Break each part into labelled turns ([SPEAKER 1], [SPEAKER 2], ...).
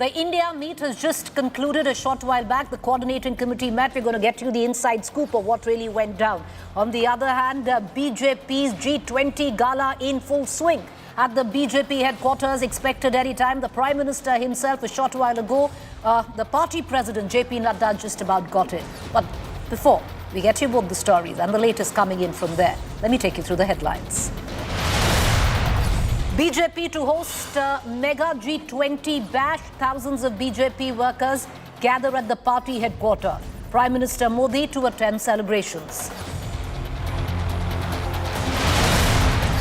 [SPEAKER 1] The India meet has just concluded a short while back. The coordinating committee met. We're going to get you the inside scoop of what really went down. On the other hand, BJP's G20 gala in full swing at the BJP headquarters, expected any time. The Prime Minister himself a short while ago, the party president JP Nadda just about got it. But before we get you both the stories and the latest coming in from there, let me take you through the headlines. BJP to host mega G20 bash. Thousands of BJP workers gather at the party headquarters. Prime Minister Modi to attend celebrations.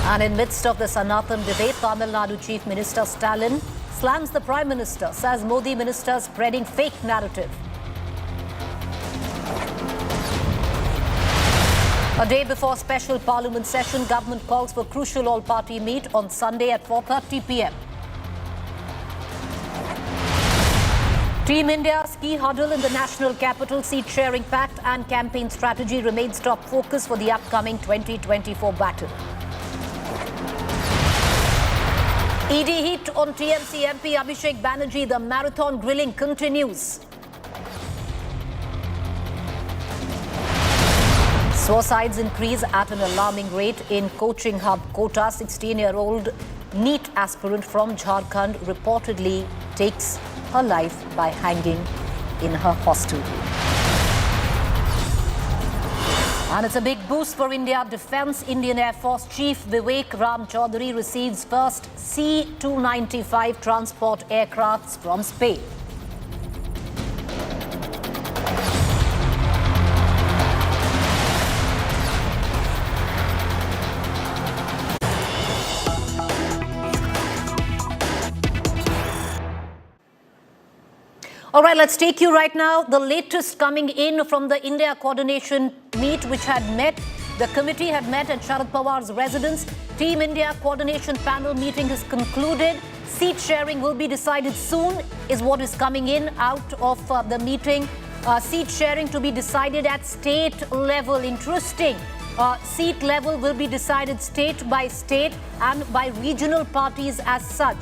[SPEAKER 1] And in midst of the Sanatan debate, Tamil Nadu Chief Minister Stalin slams the Prime Minister, says Modi minister spreading fake narrative. A day before special parliament session, government calls for crucial all-party meet on Sunday at 4:30 p.m. Team India's key hurdle in the national capital, seat-sharing pact and campaign strategy remains top focus for the upcoming 2024 battle. ED heat on TMC MP Abhishek Banerjee. The marathon grilling continues. Suicides increase at an alarming rate in coaching hub Kota. 16-year-old NEET aspirant from Jharkhand reportedly takes her life by hanging in her hostel. And it's a big boost for India Defence. Indian Air Force Chief Vivek Ram Chaudhary receives first C-295 transport aircrafts from Spain. All right, let's take you right now. The latest coming in from the India coordination meet, which had met. The committee had met at Sharad Pawar's residence. Team India coordination panel meeting is concluded. Seat sharing will be decided soon, is what is coming in out of the meeting. Seat sharing to be decided at state level. Interesting. Seat level will be decided state by state and by regional parties as such.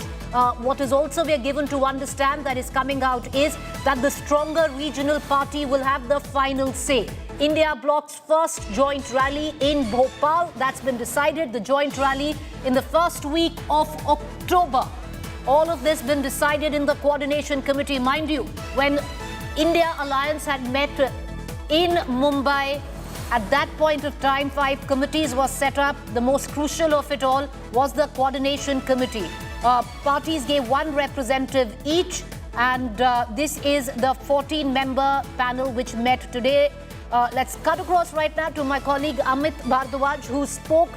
[SPEAKER 1] What is also we are given to understand that is coming out is that the stronger regional party will have the final say. India bloc's first joint rally in Bhopal, that's been decided, the joint rally in the first week of October. All of this been decided in the coordination committee. Mind you, when India Alliance had met in Mumbai, at that point of time, 5 committees were set up. The most crucial of it all was the coordination committee. Parties gave 1 representative each, and this is the 14-member panel which met today. Let's cut across right now to my colleague Amit Bhardwaj, who spoke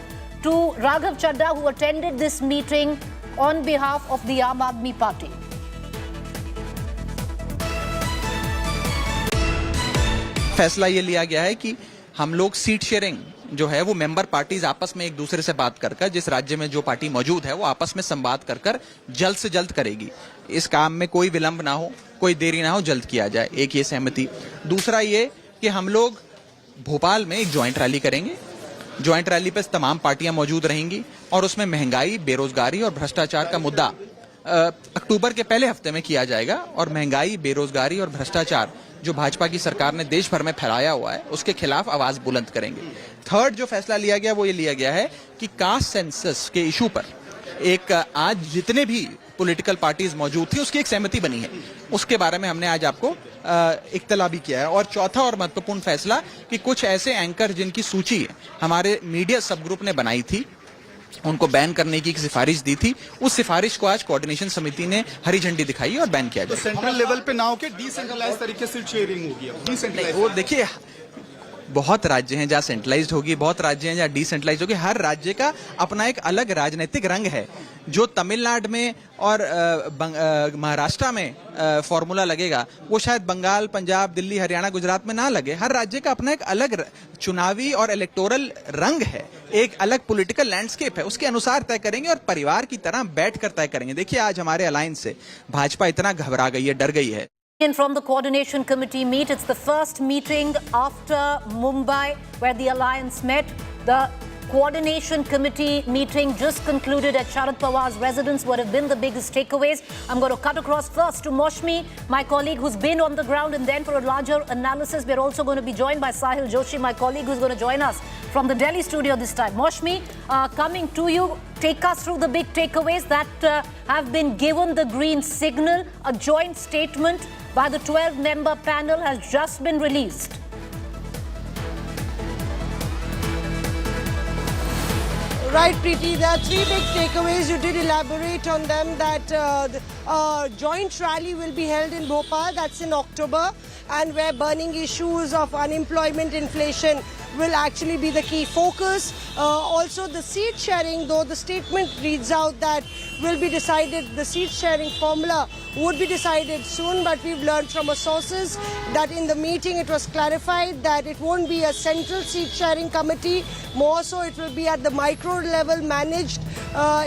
[SPEAKER 1] to Raghav Chadha, who attended this meeting on behalf of the Aam Aadmi Party.
[SPEAKER 2] फैसला ये लिया गया है कि हम लोग seat sharing जो है वो मेंबर पार्टीज आपस में एक दूसरे से बात कर जिस राज्य में जो पार्टी मौजूद है वो आपस में संवाद कर जल्द से जल्द करेगी. इस काम में कोई विलंब ना हो, कोई देरी ना हो, जल्द किया जाए. एक ये सहमति. दूसरा ये कि हम लोग भोपाल में एक ज्वाइंट रैली करेंगे. ज्वाइंट रैली पे तमाम पार्टियां मौजूद रहेंगी और उसमें महंगाई, बेरोजगारी और भ्रष्टाचार का मुद्दा अक्टूबर के पहले हफ्ते में किया जाएगा. और महंगाई, बेरोजगारी और भ्रष्टाचार जो भाजपा की सरकार ने देश भर में फैलाया हुआ है उसके खिलाफ आवाज बुलंद करेंगे. थर्ड जो फैसला लिया गया वो ये लिया गया है कि कास्ट सेंसस के इशू पर एक आज जितने भी पॉलिटिकल पार्टीज मौजूद थी उसकी एक सहमति बनी है. उसके बारे में हमने आज आपको इत्तला भी किया है. और चौथा और महत्वपूर्ण फैसला कि कुछ ऐसे एंकर जिनकी सूची हमारे मीडिया सब ग्रुप ने बनाई थी, उनको बैन करने की सिफारिश दी थी, उस सिफारिश को आज कोऑर्डिनेशन समिति ने हरी झंडी दिखाई और बैन किया.
[SPEAKER 3] तो सेंट्रल लेवल पे ना होके डिसेंट्रलाइज तरीके से शेयरिंग होगी. डिसेंट्रलाइज
[SPEAKER 2] वो देखिए, बहुत राज्य हैं जहां सेंट्रलाइज्ड होगी, बहुत राज्य हैं जहां डिसेंट्रलाइज्ड होगी. हर राज्य का अपना एक अलग राजनीतिक रंग है. जो तमिलनाडु में और महाराष्ट्र में फॉर्मूला लगेगा वो शायद बंगाल, पंजाब, दिल्ली, हरियाणा, गुजरात में ना लगे. हर राज्य का अपना एक अलग चुनावी और इलेक्टोरल रंग है, एक अलग पॉलिटिकल लैंडस्केप है. उसके अनुसार तय करेंगे और परिवार की तरह बैठकर तय करेंगे. देखिए, आज हमारे अलायंस से भाजपा इतना घबरा गई है, डर गई है.
[SPEAKER 1] From the coordination committee meet, it's the first meeting after Mumbai where the alliance met. The Coordination Committee meeting just concluded at Sharad Pawar's residence. What have been the biggest takeaways? I'm going to cut across first to Moshmi, my colleague who's been on the ground, and then for a larger analysis, we're also going to be joined by Sahil Joshi, my colleague who's going to join us from the Delhi studio this time. Moshmi, coming to you, take us through the big takeaways that have been given the green signal. A joint statement by the 12-member panel has just been released.
[SPEAKER 4] Right, Preeti. There are three big takeaways. You did elaborate on them, that the joint rally will be held in Bhopal. That's in October, and where burning issues of unemployment, inflation will actually be the key focus. Also, the seat sharing, though the statement reads out that will be decided, the seat sharing formula would be decided soon, but we've learned from our sources that in the meeting it was clarified that it won't be a central seat sharing committee. More so, it will be at the micro level, managed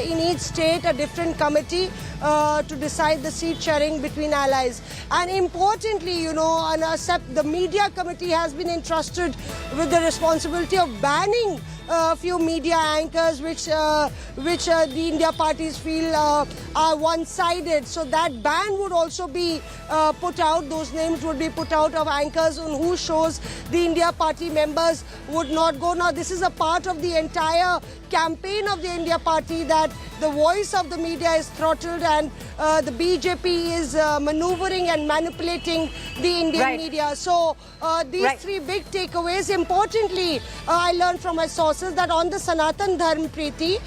[SPEAKER 4] in each state, a different committee to decide the seat sharing between allies. And importantly, you know, the media committee has been entrusted with the responsibility of banning a few media anchors which the India parties feel are one-sided. So that ban would also be put out. Those names would be put out of anchors on whose shows the India party members would not go. Now, this is a part of the entire campaign of the India party, that the voice of the media is throttled, and the BJP is maneuvering and manipulating the Indian media. So these three big takeaways. Importantly, I learned from my sources that on the Sanatan Dharm, Preeti,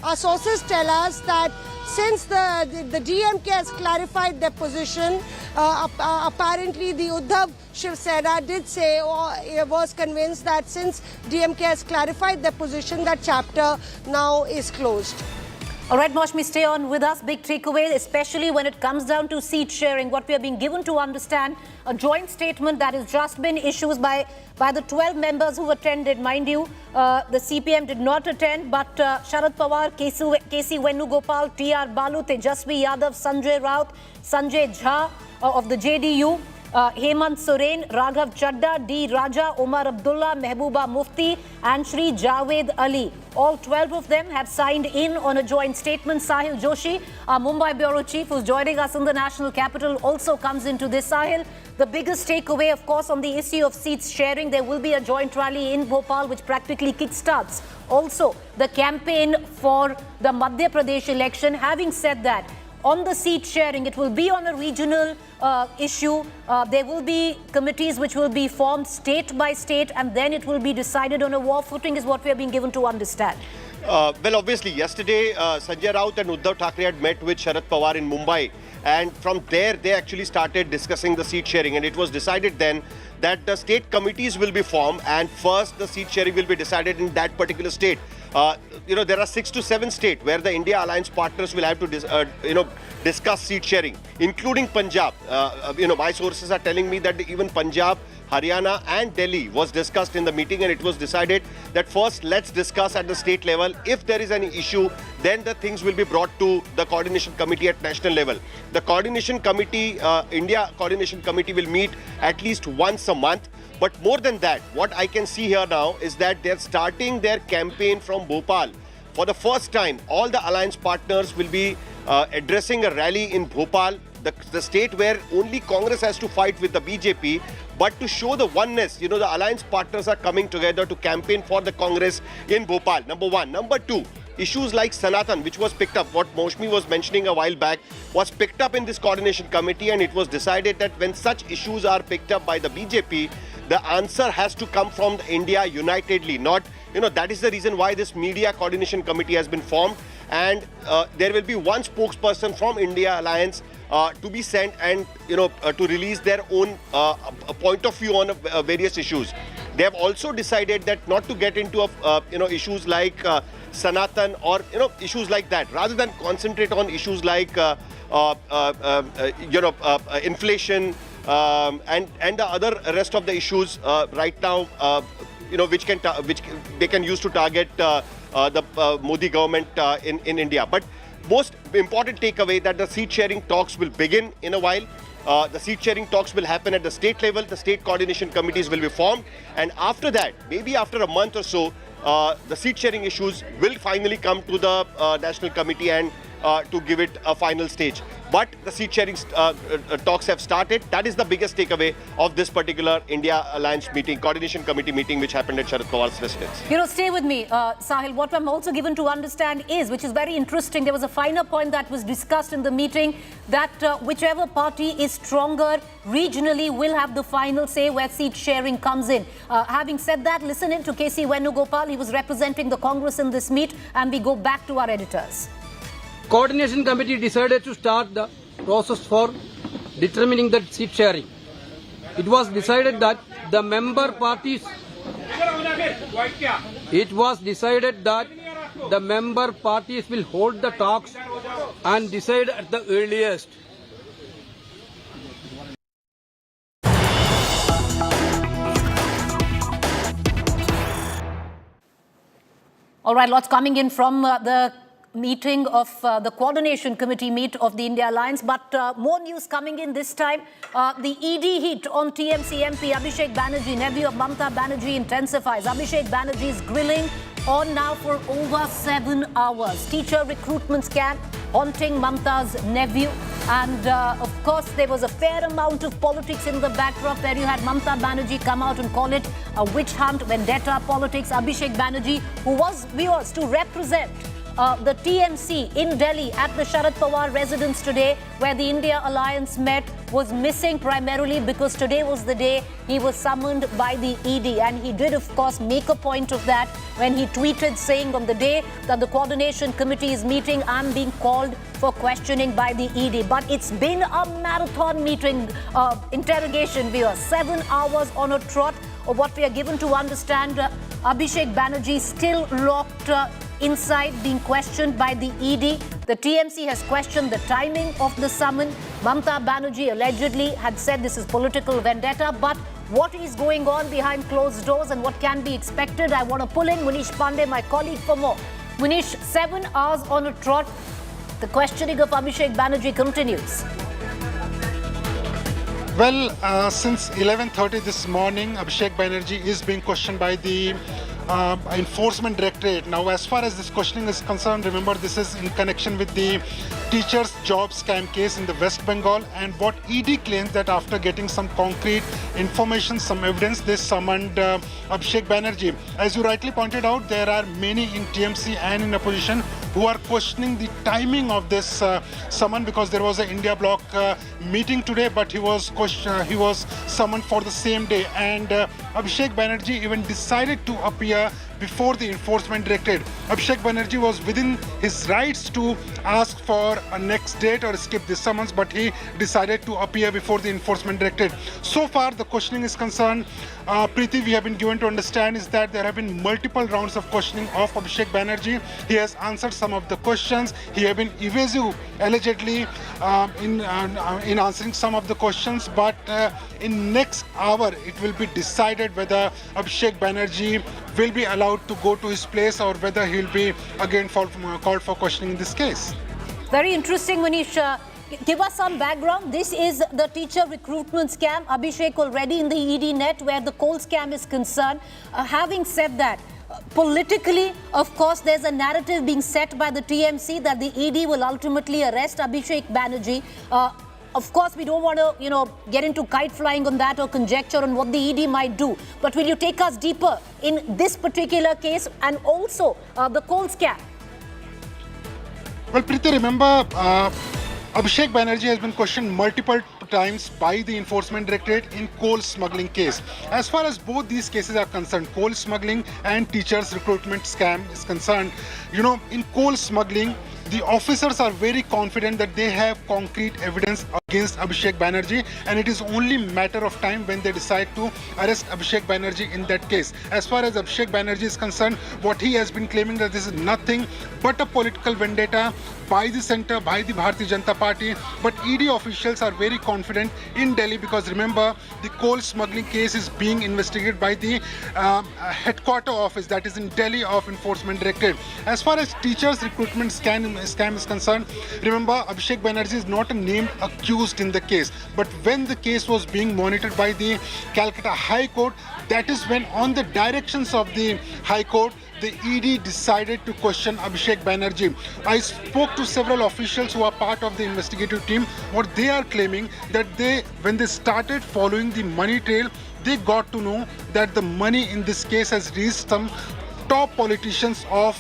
[SPEAKER 4] our sources tell us that since the DMK has clarified their position, apparently the Uddhav Shiv Sena did say, or was convinced that since DMK has clarified their position, that chapter now is closed.
[SPEAKER 1] All right, Moshmi, stay on with us. Big takeaway, especially when it comes down to seat sharing. What we are being given to understand, a joint statement that has just been issued by the 12 members who attended. Mind you, the CPM did not attend, but Sharad Pawar, KC Venugopal, TR Balu, Tejasvi Yadav, Sanjay Raut, Sanjay Jha of the JDU, Hemant Soren, Raghav Chadda, D. Raja, Omar Abdullah, Mehbooba Mufti, and Shri Javed Ali. All 12 of them have signed in on a joint statement. Sahil Joshi, our Mumbai bureau chief, who's joining us in the national capital, also comes into this. Sahil, the biggest takeaway, of course, on the issue of seats sharing, there will be a joint rally in Bhopal, which practically kickstarts also the campaign for the Madhya Pradesh election. Having said that, on the seat sharing, it will be on a regional issue. There will be committees which will be formed state by state, and then it will be decided on a war footing, is what we are being given to understand.
[SPEAKER 5] Well, obviously, yesterday Sanjay Raut and Uddhav Thackeray had met with Sharad Pawar in Mumbai, and from there they actually started discussing the seat sharing, and it was decided then that the state committees will be formed, and first the seat sharing will be decided in that particular state. You know, there are 6 to 7 states where the India alliance partners will have to discuss seat sharing, including Punjab. You know, my sources are telling me that even Punjab, Haryana and Delhi was discussed in the meeting, and it was decided that first let's discuss at the state level. If there is any issue, then the things will be brought to the coordination committee at national level. The coordination committee, India coordination committee, will meet at least once a month. But more than that, what I can see here now is that they're starting their campaign from Bhopal. For the first time, all the alliance partners will be addressing a rally in Bhopal, the state where only Congress has to fight with the BJP. But to show the oneness, you know, the alliance partners are coming together to campaign for the Congress in Bhopal, number one. Number two, issues like Sanatan, which was picked up, what Moshmi was mentioning a while back, was picked up in this coordination committee, and it was decided that when such issues are picked up by the BJP, the answer has to come from India unitedly, not, you know, that is the reason why this media coordination committee has been formed, and there will be one spokesperson from India Alliance to be sent, and, you know, to release their own point of view on various issues. They have also decided that not to get into issues like Sanatan or issues like that, rather than concentrate on issues like inflation and the other rest of the issues right now, which they can use to target the Modi government in India. But most important takeaway that the seat sharing talks will begin in a while. The seat sharing talks will happen at the state level. The state coordination committees will be formed, and after that, maybe after a month or so, the seat sharing issues will finally come to the National Committee and to give it a final stage. But the seat sharing talks have started. That is the biggest takeaway of this particular India Alliance meeting, Coordination Committee meeting, which happened at Sharad Pawar's residence.
[SPEAKER 1] You know, stay with me, Sahil. What I'm also given to understand is, which is very interesting, there was a finer point that was discussed in the meeting, that whichever party is stronger regionally will have the final say where seat sharing comes in. Having said that, listen in to KC Venugopal. He was representing the Congress in this meet, and we go back to our editors.
[SPEAKER 6] Coordination Committee decided to start the process for determining the seat sharing. It was decided that the member parties will hold the talks and decide at the earliest.
[SPEAKER 1] All right, lots coming in from the meeting of the Coordination Committee meet of the India Alliance, but more news coming in this time. The ED heat on TMC MP Abhishek Banerjee, nephew of Mamata Banerjee, intensifies. Abhishek Banerjee's grilling on now for over 7 hours. Teacher recruitment scam haunting Mamata's nephew. And of course, there was a fair amount of politics in the backdrop where you had Mamata Banerjee come out and call it a witch hunt, vendetta politics. Abhishek Banerjee, who was viewers to represent the TMC in Delhi at the Sharad Pawar residence today, where the India Alliance met, was missing primarily because today was the day he was summoned by the ED. And he did, of course, make a point of that when he tweeted saying, on the day that the Coordination Committee is meeting, I'm being called for questioning by the ED. But it's been a marathon meeting, interrogation, viewers. 7 hours on a trot of what we are given to understand. Abhishek Banerjee still locked inside, being questioned by the ED. The TMC has questioned the timing of the summon. Mamata Banerjee allegedly had said this is political vendetta, but what is going on behind closed doors and what can be expected? I want to pull in Munish Pandey, my colleague, for more. Munish, 7 hours on a trot. The questioning of Abhishek Banerjee continues.
[SPEAKER 7] Well, since 11:30 this morning, Abhishek Banerjee is being questioned by the Enforcement Directorate. Now, as far as this questioning is concerned, remember this is in connection with the teachers' job scam case in the West Bengal, and what ED claims that after getting some concrete information, some evidence, they summoned Abhishek Banerjee. As you rightly pointed out, there are many in TMC and in opposition who are questioning the timing of this summon, because there was an India bloc meeting today, but he was summoned for the same day, and Abhishek Banerjee even decided to appear before the Enforcement Directorate. Abhishek Banerjee was within his rights to ask for a next date or skip the summons, but he decided to appear before the Enforcement Directorate. So far, the questioning is concerned, Preeti, we have been given to understand is that there have been multiple rounds of questioning of Abhishek Banerjee. He has answered some of the questions. He has been evasive, allegedly, in answering some of the questions. But in next hour, it will be decided whether Abhishek Banerjee will be allowed to go to his place or whether he will be again called for questioning in this case.
[SPEAKER 1] Very interesting, Manish. Give us some background. This is the teacher recruitment scam. Abhishek already in the ED net where the coal scam is concerned. Having said that, politically, of course, there's a narrative being set by the TMC that the ED will ultimately arrest Abhishek Banerjee. Of course, we don't want to, get into kite flying on that or conjecture on what the ED might do. But will you take us deeper in this particular case and also the coal scam?
[SPEAKER 7] Well, Preeti, remember, Abhishek Banerjee has been questioned multiple times by the Enforcement Directorate in coal smuggling case. As far as both these cases are concerned, coal smuggling and teachers recruitment scam is concerned, in coal smuggling, the officers are very confident that they have concrete evidence against Abhishek Banerjee, and it is only matter of time when they decide to arrest Abhishek Banerjee in that case. As far as Abhishek Banerjee is concerned, what he has been claiming that this is nothing but a political vendetta by the centre, by the Bharatiya Janata Party. But ED officials are very confident in Delhi because remember, the coal smuggling case is being investigated by the headquarter office that is in Delhi of Enforcement Directorate. As far as teachers recruitment scam is concerned, remember Abhishek Banerjee is not a named accused in the case. But when the case was being monitored by the Calcutta High Court, that is when on the directions of the High Court, the ED decided to question Abhishek Banerjee. I spoke to several officials who are part of the investigative team. What they are claiming that when they started following the money trail, they got to know that the money in this case has reached some top politicians of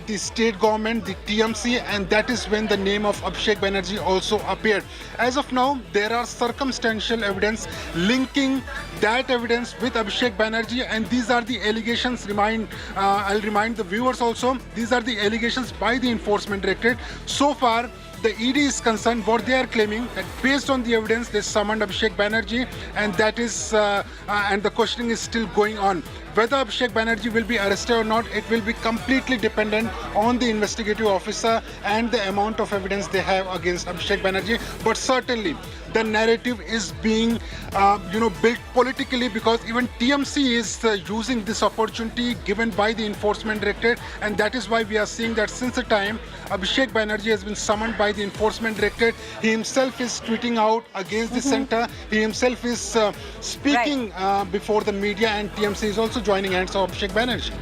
[SPEAKER 7] the state government, the TMC, and that is when the name of Abhishek Banerjee also appeared. As of now, there are circumstantial evidence linking that evidence with Abhishek Banerjee, and these are the allegations. I'll remind the viewers also, these are the allegations by the Enforcement Directorate. So far, the ED is concerned, what they are claiming that based on the evidence, they summoned Abhishek Banerjee, and that is, and the questioning is still going on. Whether Abhishek Banerjee will be arrested or not, it will be completely dependent on the investigative officer and the amount of evidence they have against Abhishek Banerjee. But certainly, the narrative is being, built politically, because even TMC is using this opportunity given by the Enforcement Directorate, and that is why we are seeing that since the time Abhishek Banerjee has been summoned by the Enforcement Directorate, he himself is tweeting out against the center. He himself is speaking before the media, and TMC is also joining hands of Abhishek Banerjee.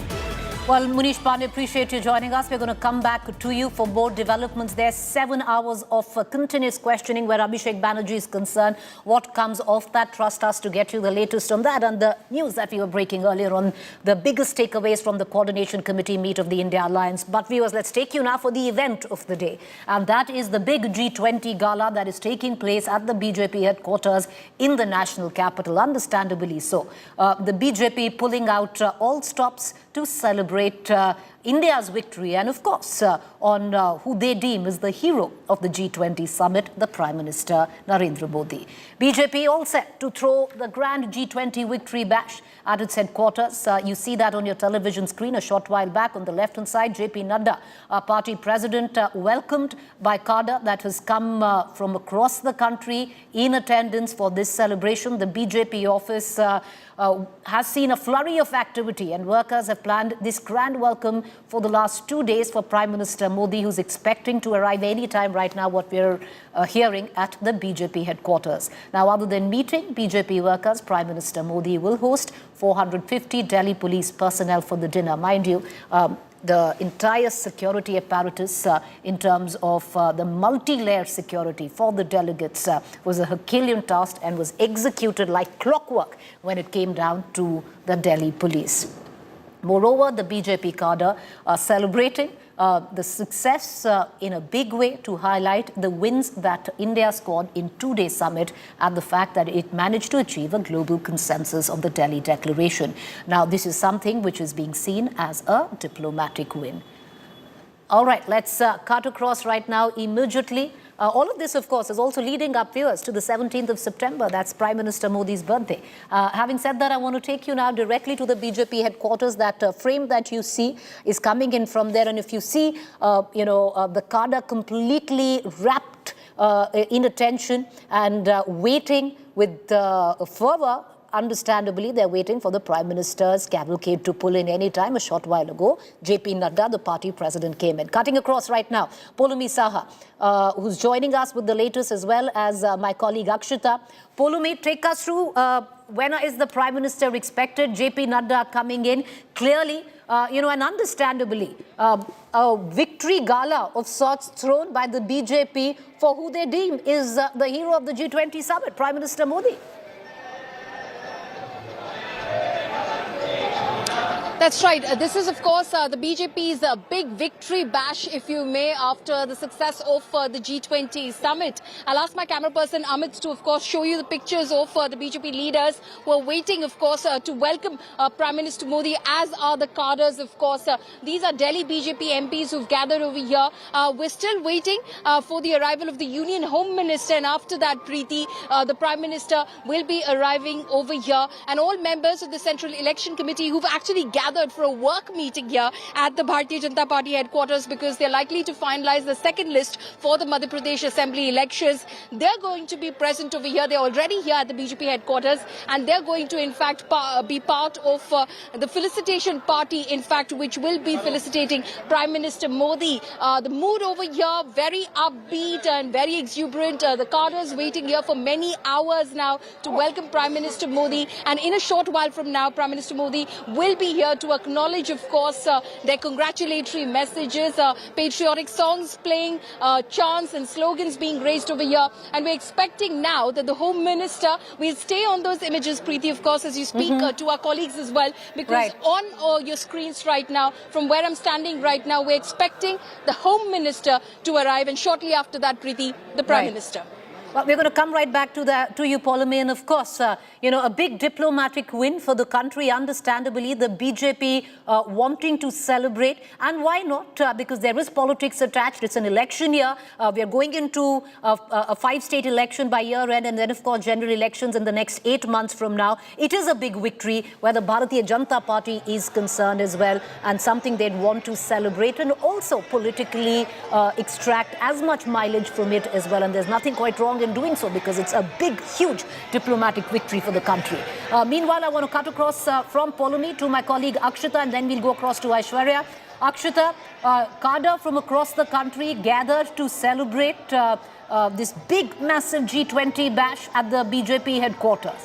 [SPEAKER 1] Well, Munish Pandey, appreciate you joining us. We're going to come back to you for more developments. There's 7 hours of continuous questioning where Abhishek Banerjee is concerned. What comes of that? Trust us to get you the latest on that and the news that we were breaking earlier on the biggest takeaways from the Coordination Committee meet of the India Alliance. But viewers, let's take you now for the event of the day. And that is the big G20 gala that is taking place at the BJP headquarters in the national capital, understandably so. The BJP pulling out all stops to celebrate India's victory and, of course, on who they deem is the hero of the G20 Summit, the Prime Minister Narendra Modi. BJP all set to throw the grand G20 victory bash at its headquarters. You see that on your television screen a short while back. On the left-hand side, JP Nadda, our party president, welcomed by Cadre that has come from across the country in attendance for this celebration. The BJP office has seen a flurry of activity, and workers have planned this grand welcome for the last 2 days for Prime Minister Modi, who's expecting to arrive any time right now, what we're hearing at the BJP headquarters. Now, other than meeting BJP workers, Prime Minister Modi will host 450 Delhi police personnel for the dinner. Mind you, the entire security apparatus in terms of the multi-layer security for the delegates was a Herculean task and was executed like clockwork when it came down to the Delhi police. Moreover, the BJP cadre are celebrating the success in a big way to highlight the wins that India scored in 2-day summit and the fact that it managed to achieve a global consensus on the Delhi Declaration. Now, this is something which is being seen as a diplomatic win. All right, let's cut across right now immediately. All of this, of course, is also leading up, viewers, to the 17th of September. That's Prime Minister Modi's birthday. Having said that, I want to take you now directly to the BJP headquarters. That frame that you see is coming in from there. And if you see, the cadre completely wrapped in attention and waiting with fervor. Understandably, they're waiting for the Prime Minister's cavalcade to pull in any time. A short while ago, JP Nadda, the party president, came in. Cutting across right now, Polumi Saha, who's joining us with the latest, as well as my colleague Akshita. Polumi, take us through when is the Prime Minister expected? JP Nadda coming in. Clearly, and understandably, a victory gala of sorts thrown by the BJP for who they deem is the hero of the G20 Summit, Prime Minister Modi.
[SPEAKER 8] That's right. This is, of course, the BJP's big victory bash, if you may, after the success of the G20 Summit. I'll ask my camera person, Amit, to, of course, show you the pictures of the BJP leaders who are waiting, of course, to welcome Prime Minister Modi, as are the cadres, of course. These are Delhi BJP MPs who've gathered over here. We're still waiting for the arrival of the Union Home Minister, and after that, Preeti, the Prime Minister will be arriving over here. And all members of the Central Election Committee who've actually gathered for a work meeting here at the Bharatiya Janata Party headquarters, because they're likely to finalize the second list for the Madhya Pradesh Assembly elections. They're going to be present over here. They're already here at the BJP headquarters, and they're going to, in fact, be part of the felicitation party, in fact, which will be felicitating Prime Minister Modi. The mood over here, very upbeat and very exuberant. The cadres waiting here for many hours now to welcome Prime Minister Modi. And in a short while from now, Prime Minister Modi will be here to acknowledge, of course, their congratulatory messages, patriotic songs playing, chants and slogans being raised over here. And we're expecting now that the Home Minister will stay on those images, Preeti, of course, as you speak to our colleagues as well, because on your screens right now, from where I'm standing right now, we're expecting the Home Minister to arrive, and shortly after that, Preeti, the Prime Minister.
[SPEAKER 1] Well, we're going to come right back to you, Pauline, and of course, a big diplomatic win for the country, understandably, the BJP wanting to celebrate, and why not? Because there is politics attached. It's an election year. We are going into a 5-state election by year end, and then, of course, general elections in the next 8 months from now. It is a big victory where the Bharatiya Janata Party is concerned as well, and something they'd want to celebrate and also politically extract as much mileage from it as well. And there's nothing quite wrong in doing so, because it's a big, huge diplomatic victory for the country. Meanwhile, I want to cut across from Pauline to my colleague Akshita, and then we'll go across to Aishwarya. Akshita, cadre from across the country gathered to celebrate this big, massive G20 bash at the BJP headquarters.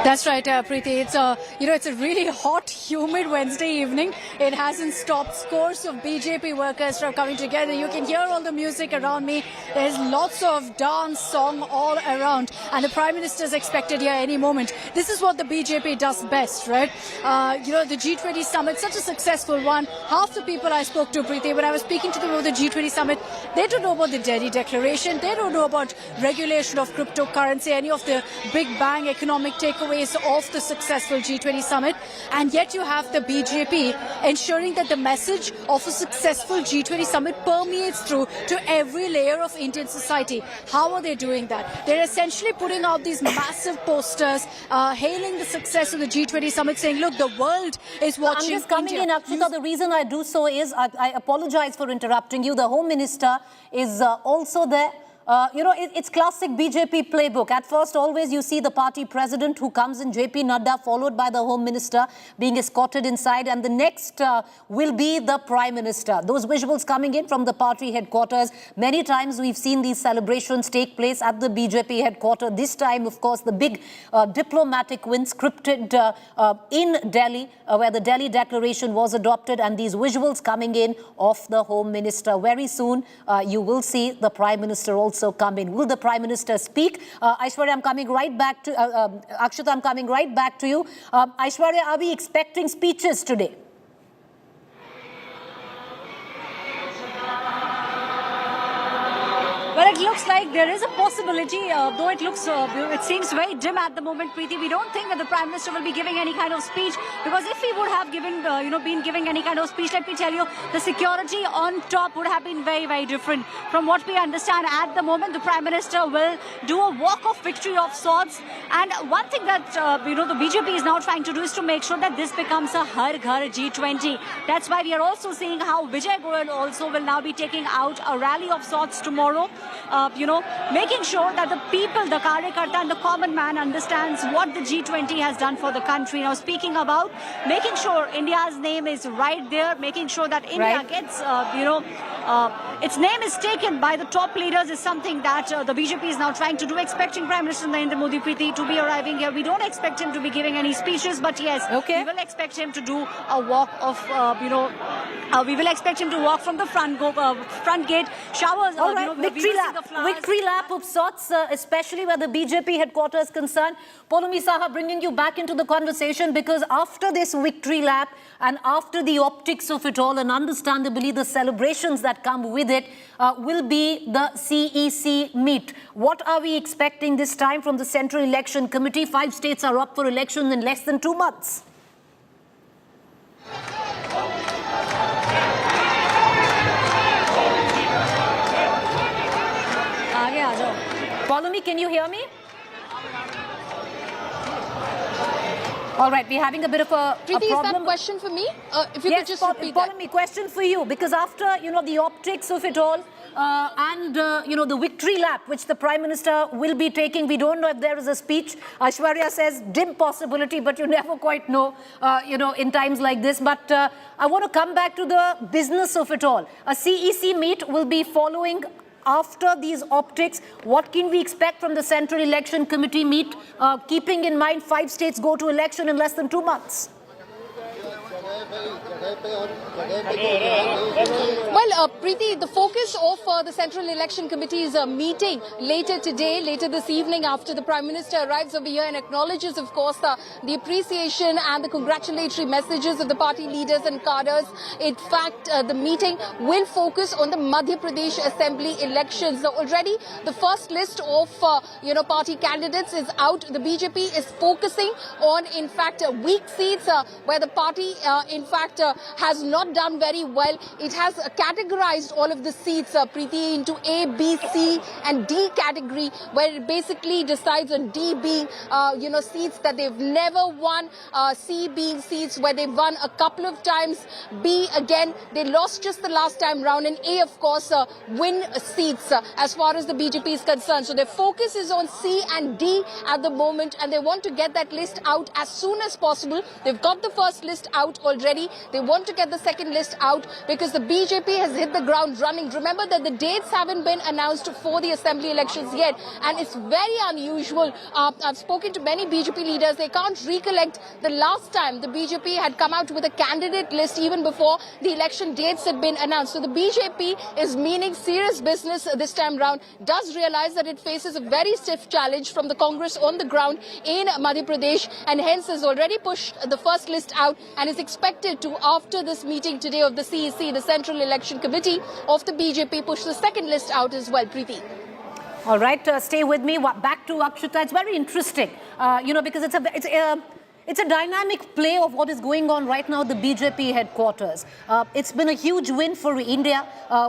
[SPEAKER 9] That's right, Preeti. It's a really hot, humid Wednesday evening. It hasn't stopped. Scores of BJP workers are coming together. You can hear all the music around me. There's lots of dance, song all around. And the Prime Minister is expected here any moment. This is what the BJP does best, right? The G20 Summit, such a successful one. Half the people I spoke to, Preeti, when I was speaking to them about the G20 Summit, they don't know about the Delhi Declaration. They don't know about regulation of cryptocurrency, any of the big bang economic takeaways of the successful G20 Summit, and yet you have the BJP ensuring that the message of a successful G20 Summit permeates through to every layer of Indian society. How are they doing that? They're essentially putting out these massive posters hailing the success of the G20 Summit, saying, look, the world is watching.
[SPEAKER 1] I'm just coming
[SPEAKER 9] India.
[SPEAKER 1] in, Akshita. The reason I do so is, I apologize for interrupting you. The Home Minister is also there. It's classic BJP playbook. At first, always you see the party president who comes in, JP Nadda, followed by the Home Minister being escorted inside, and the next will be the Prime Minister. Those visuals coming in from the party headquarters. Many times we've seen these celebrations take place at the BJP headquarters. This time, of course, the big diplomatic win scripted in Delhi, where the Delhi Declaration was adopted, and these visuals coming in of the Home Minister. Very soon, you will see the Prime Minister also come in. Will the Prime Minister speak? Aishwarya, I'm coming right back to Akshita. I'm coming right back to you. Aishwarya, are we expecting speeches today?
[SPEAKER 9] Well, it looks like there is a possibility, though it seems very dim at the moment, Preeti. We don't think that the Prime Minister will be giving any kind of speech, because if he would have been giving any kind of speech, let me tell you, the security on top would have been very, very different. From what we understand at the moment, the Prime Minister will do a walk of victory of sorts. And one thing that, the BJP is now trying to do is to make sure that this becomes a Har Ghar G20. That's why we are also seeing how Vijay Goyal also will now be taking out a rally of sorts tomorrow. Making sure that the people, the Karyakarta and the common man understands what the G20 has done for the country. Now, speaking about making sure India's name is right there, making sure that India gets, its name is taken by the top leaders is something that the BJP is now trying to do, expecting Prime Minister Narendra Modi, Preeti, to be arriving here. We don't expect him to be giving any speeches, but yes, we will expect him to do a walk of, we will expect him to walk from the front gate, showers,
[SPEAKER 1] Victory lap of sorts, especially where the BJP headquarters is concerned. Pauline Saha, bringing you back into the conversation, because after this victory lap and after the optics of it all, and understandably the celebrations that come with it, will be the CEC meet. What are we expecting this time from the Central Election Committee? 5 states are up for election in less than 2 months. Pauline, can you hear me? All right, we're having a bit of a
[SPEAKER 8] Preeti, is
[SPEAKER 1] problem.
[SPEAKER 8] that question for me? If you could just repeat
[SPEAKER 1] that.
[SPEAKER 8] that.
[SPEAKER 1] Question for you, because after, the optics of it all, and, the victory lap, which the Prime Minister will be taking, we don't know if there is a speech. Aishwarya says dim possibility, but you never quite know, in times like this. But I want to come back to the business of it all. A CEC meet will be following after these optics, what can we expect from the Central Election Committee meet, keeping in mind 5 states go to election in less than 2 months?
[SPEAKER 8] Well, Preeti, the focus of the Central Election Committee's meeting later today, later this evening, after the Prime Minister arrives over here and acknowledges, of course, the appreciation and the congratulatory messages of the party leaders and cadres. In fact, the meeting will focus on the Madhya Pradesh Assembly elections. So already, the first list of party candidates is out. The BJP is focusing on, in fact, weak seats where the party, has not done very well. It has categorized all of the seats, Preeti, into A, B, C and D category, where it basically decides on D being, seats that they've never won, C being seats where they've won a couple of times, B, again, they lost just the last time round, and A, of course, win seats as far as the BJP is concerned. So their focus is on C and D at the moment, and they want to get that list out as soon as possible. They've got the first list out already. They want to get the second list out because the BJP has hit the ground running. Remember that the dates haven't been announced for the assembly elections yet, and it's very unusual. I've spoken to many BJP leaders. They can't recollect the last time the BJP had come out with a candidate list even before the election dates had been announced. So the BJP is meaning serious business this time round, does realize that it faces a very stiff challenge from the Congress on the ground in Madhya Pradesh, and hence has already pushed the first list out and is expected to, after this meeting today of the CEC, the Central Election Committee of the BJP, push the second list out as well, Preeti.
[SPEAKER 1] All right, stay with me. Back to Akshita. It's very interesting, because it's a dynamic play of what is going on right now at the BJP headquarters. It's been a huge win for India,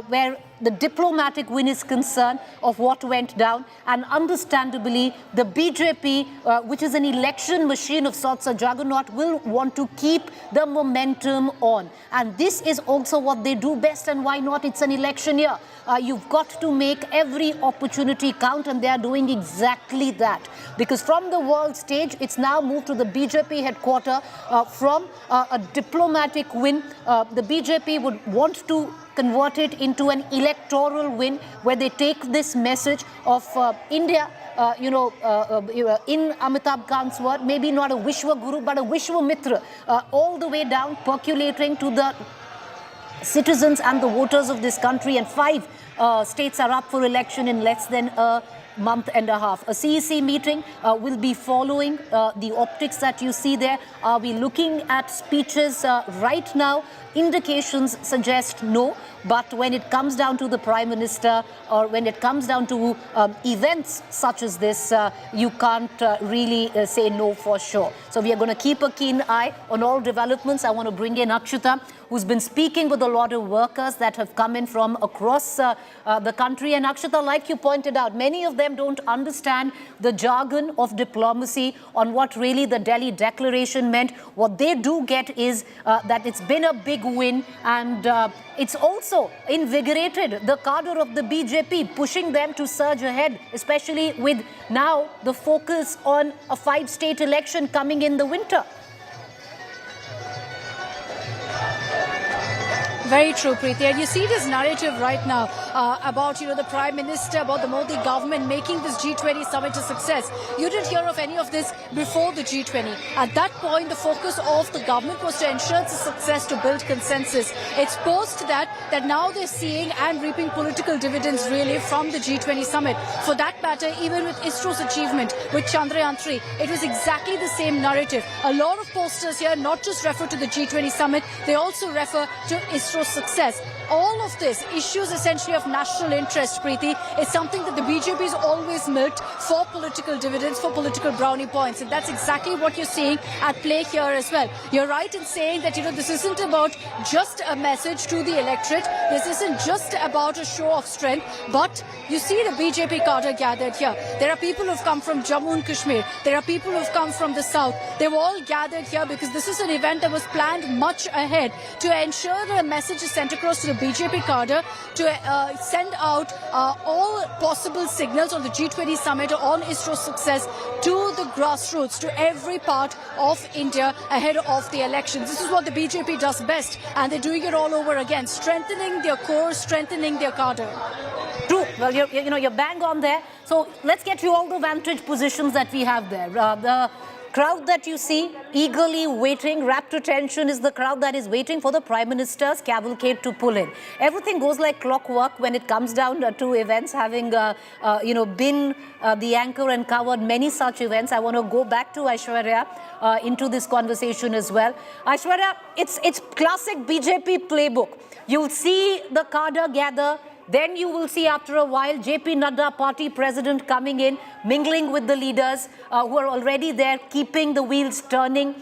[SPEAKER 1] where the diplomatic win is concerned of what went down. And understandably, the BJP, which is an election machine of sorts, a juggernaut, will want to keep the momentum on. And this is also what they do best. And why not? It's an election year. You've got to make every opportunity count, and they are doing exactly that. Because from the world stage, it's now moved to the BJP headquarters from a diplomatic win. The BJP would want to convert it into an electoral win, where they take this message of India, in Amitabh Kant's word, maybe not a Vishwa Guru, but a Vishwa Mitra, all the way down, percolating to the citizens and the voters of this country. And 5 states are up for election in less than a month and a half. A CEC meeting will be following the optics that you see there. Are we looking at speeches right now? Indications suggest no, but when it comes down to the Prime Minister, or when it comes down to events such as this, you can't really say no for sure. So we are going to keep a keen eye on all developments. I want to bring in Akshita, who's been speaking with a lot of workers that have come in from across the country. And Akshita, like you pointed out, many of them don't understand the jargon of diplomacy on what really the Delhi Declaration meant. What they do get is that it's been a big win, and it's also invigorated the cadre of the BJP, pushing them to surge ahead, especially with now the focus on a 5-state election coming in the winter.
[SPEAKER 9] Very true, Preeti. And you see this narrative right now about, the Prime Minister, about the Modi government making this G20 summit a success. You didn't hear of any of this before the G20. At that point, the focus of the government was to ensure its success, to build consensus. It's post that now they're seeing and reaping political dividends really from the G20 summit. For that matter, even with ISRO's achievement with Chandrayaan 3, it was exactly the same narrative. A lot of posters here not just refer to the G20 summit, they also refer to ISRO's success. All of this, issues essentially of national interest, Preeti, is something that the BJP has always milked for political dividends, for political brownie points. And that's exactly what you're seeing at play here as well. You're right in saying that, this isn't about just a message to the electorate. This isn't just about a show of strength. But you see the BJP cadre gathered here. There are people who've come from Jammu and Kashmir. There are people who've come from the south. They've all gathered here because this is an event that was planned much ahead to ensure the message is sent across to the
[SPEAKER 8] BJP cadre to send out all possible signals on the G20 Summit on ISRO's success to the grassroots, to every part of India ahead of the elections. This is what the BJP does best, and they're doing it all over again, strengthening their core, strengthening their cadre.
[SPEAKER 1] True. Well, you're bang on there. So let's get you all the vantage positions that we have there. The crowd that you see eagerly waiting, rapt attention, is the crowd that is waiting for the Prime Minister's cavalcade to pull in. Everything goes like clockwork when it comes down to events, having been the anchor and covered many such events. I want to go back to Aishwarya into this conversation as well. Aishwarya, it's classic BJP playbook. You'll see the cadre gather. Then you will see after a while JP Nadda, party president, coming in, mingling with the leaders who are already there, keeping the wheels turning,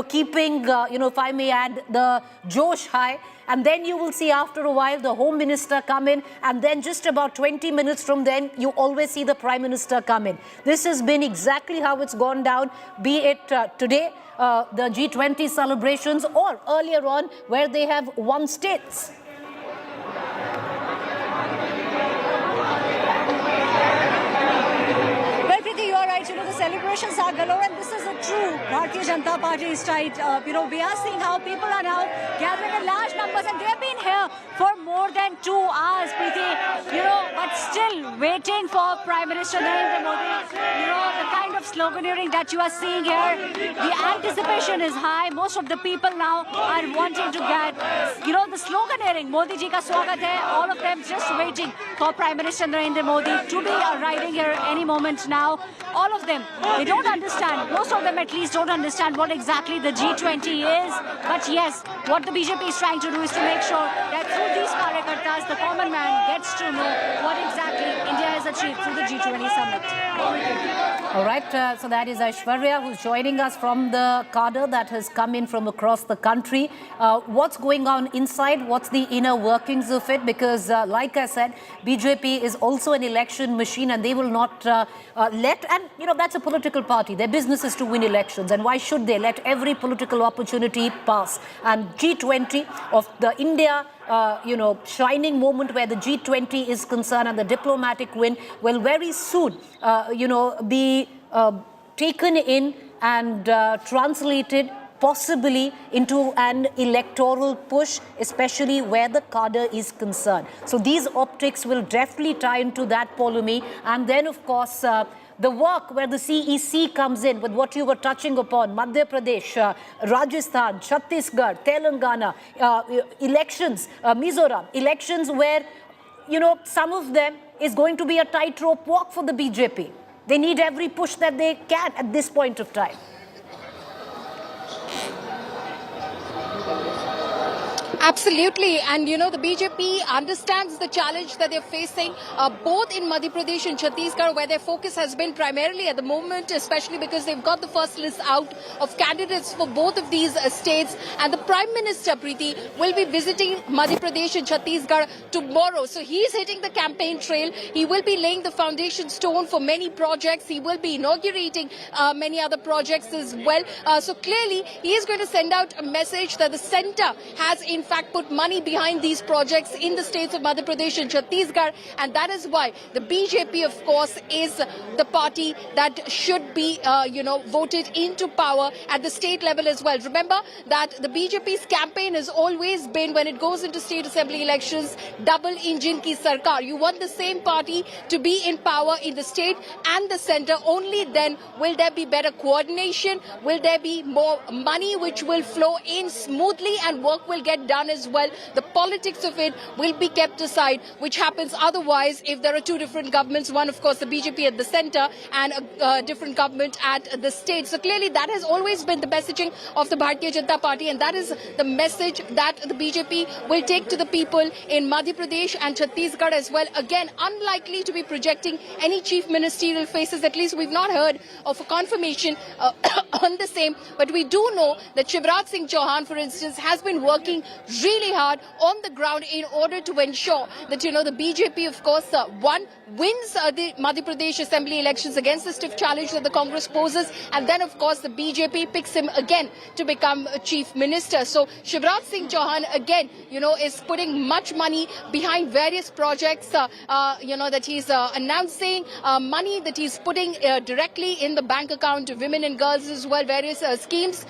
[SPEAKER 1] keeping, if I may add, the Josh high. And then you will see after a while the Home Minister come in, and then just about 20 minutes from then, you always see the Prime Minister come in. This has been exactly how it's gone down, be it today, the G20 celebrations, or earlier on where they have won states.
[SPEAKER 9] The celebrations are galore, and this is a true Bharatiya Janata Party style. We are seeing how people are now gathering in large numbers, and they have been here for more than 2 hours, Preeti. But still waiting for Prime Minister Narendra Modi. The kind of sloganeering that you are seeing here, the anticipation is high. Most of the people now are wanting to get, the sloganeering. Modi ji ka swagat hai. All of them just waiting for Prime Minister Narendra Modi to be arriving here any moment now. All of them, they don't understand, most of them at least don't understand what exactly the G20 is. But yes, what the BJP is trying to do is to make sure that through these karyakartas, the common man gets to know what exactly India has achieved through the G20 Summit.
[SPEAKER 1] All right, so that is Aishwarya, who's joining us from the cadre that has come in from across the country. What's going on inside? What's the inner workings of it? Because like I said, BJP is also an election machine, and they will not let, and that's a political party. Their business is to win elections, and why should they let every political opportunity pass? And G20 of the India shining moment where the G20 is concerned, and the diplomatic win will very soon, be taken in and translated possibly into an electoral push, especially where the cadre is concerned. So these optics will definitely tie into that polemic. And then, of course, the work where the CEC comes in with what you were touching upon, Madhya Pradesh, Rajasthan, Chhattisgarh, Telangana, elections, Mizoram, elections where, some of them is going to be a tightrope walk for the BJP. They need every push that they can at this point of time.
[SPEAKER 8] Absolutely, and the BJP understands the challenge that they're facing, both in Madhya Pradesh and Chhattisgarh, where their focus has been primarily at the moment, especially because they've got the first list out of candidates for both of these states. And the Prime Minister, Preeti, will be visiting Madhya Pradesh and Chhattisgarh tomorrow. So he's hitting the campaign trail. He will be laying the foundation stone for many projects. He will be inaugurating many other projects as well. So clearly, he is going to send out a message that the centre has in fact put money behind these projects in the states of Madhya Pradesh and Chhattisgarh, and that is why the BJP, of course, is the party that should be, voted into power at the state level as well. Remember that the BJP's campaign has always been, when it goes into state assembly elections, double engine ki sarkar. You want the same party to be in power in the state and the centre. Only then will there be better coordination, will there be more money which will flow in smoothly, and work will get done as well. The politics of it will be kept aside, which happens otherwise if there are two different governments, one of course the BJP at the centre and a different government at the state. So clearly that has always been the messaging of the Bharatiya Janata Party, and that is the message that the BJP will take to the people in Madhya Pradesh and Chhattisgarh as well. Again, unlikely to be projecting any chief ministerial faces, at least we've not heard of a confirmation on the same, but we do know that Shivraj Singh Chauhan, for instance, has been working really hard on the ground in order to ensure that, the BJP, of course, wins the Madhya Pradesh Assembly elections against the stiff challenge that the Congress poses, and then, of course, the BJP picks him again to become Chief Minister. So Shivraj Singh Chauhan, again, is putting much money behind various projects, that he's announcing, money that he's putting directly in the bank account of women and girls as well, various schemes.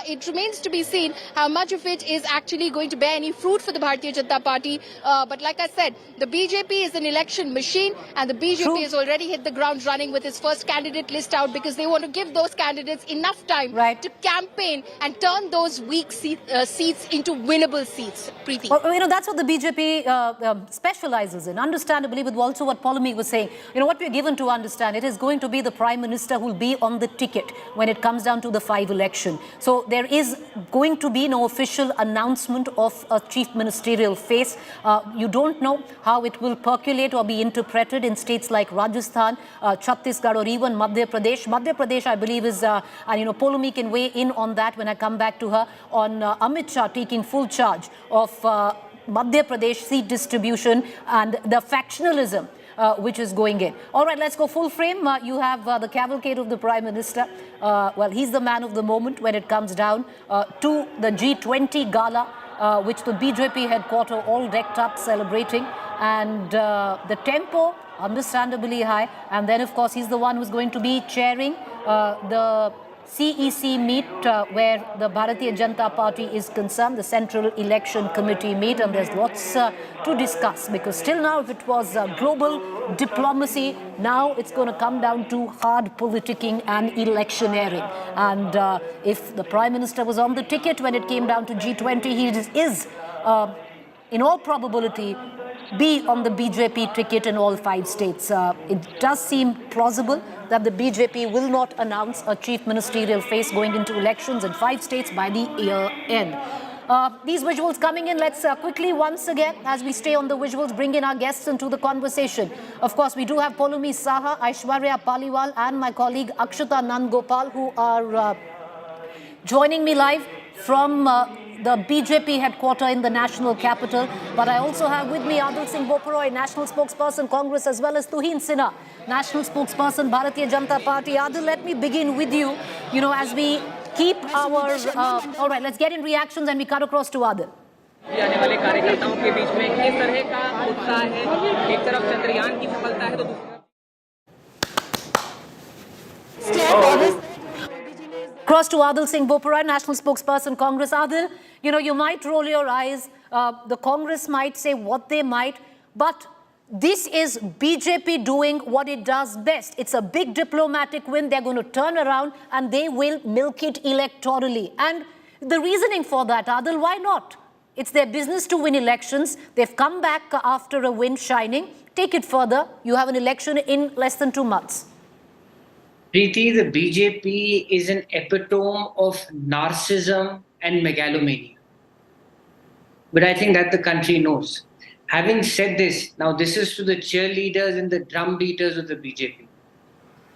[SPEAKER 8] It remains to be seen how much of it is actually going to bear any fruit for the Bharatiya Janata Party. But like I said, the BJP is an election machine, and the BJP has already hit the ground running with its first candidate list out, because they want to give those candidates enough time to campaign and turn those weak seats into winnable seats. Preeti.
[SPEAKER 1] Well, that's what the BJP specializes in. Understandably, with also what Polumi was saying, what we're given to understand, it is going to be the Prime Minister who will be on the ticket when it comes down to the 5 election. So there is going to be no official announcement of a chief ministerial face. You don't know how it will percolate or be interpreted in states like Rajasthan, Chhattisgarh, or even Madhya Pradesh. Madhya Pradesh, I believe, is, and Polumi can weigh in on that when I come back to her, on Amit Shah taking full charge of Madhya Pradesh seat distribution and the factionalism which is going in. All right, let's go full frame. You have the cavalcade of the Prime Minister. Well, he's the man of the moment when it comes down to the G20 gala, which the BJP headquarters all decked up celebrating. And the tempo, understandably high. And then, of course, he's the one who's going to be chairing the CEC meet where the Bharatiya Janata Party is concerned, the Central Election Committee meet, and there's lots to discuss, because still now, if it was global diplomacy, now it's going to come down to hard politicking and electioneering. And if the Prime Minister was on the ticket when it came down to G20, he is in all probability be on the BJP ticket in all 5 states. It does seem plausible that the BJP will not announce a chief ministerial face going into elections in 5 states by the year end. These visuals coming in, let's quickly once again, as we stay on the visuals, bring in our guests into the conversation. Of course, we do have Polumi Saha, Aishwarya Paliwal, and my colleague Akshata Nandgopal, who are joining me live from the BJP headquarters in the national capital. But I also have with me Adil Singh Boparoy, national spokesperson, Congress, as well as Tuhin Sinha, national spokesperson, Bharatiya Janata Party. Adil, let me begin with you, as we keep our... all right, let's get in reactions and we cut across to Adil.
[SPEAKER 10] आने वाले कार्यकर्ताओं के बीच में किस तरह का उत्साह है, एक तरफ चंद्रयान की सफलता है तो दूसरी
[SPEAKER 1] Cross to Adil Singh Boparoy, national spokesperson, Congress. Adil, you might roll your eyes. The Congress might say what they might, but this is BJP doing what it does best. It's a big diplomatic win. They're going to turn around and they will milk it electorally. And the reasoning for that, Adil, why not? It's their business to win elections. They've come back after a win shining. Take it further. You have an election in less than 2 months.
[SPEAKER 10] Preeti, the BJP is an epitome of narcissism and megalomania. But I think that the country knows. Having said this, now this is to the cheerleaders and the drum beaters of the BJP.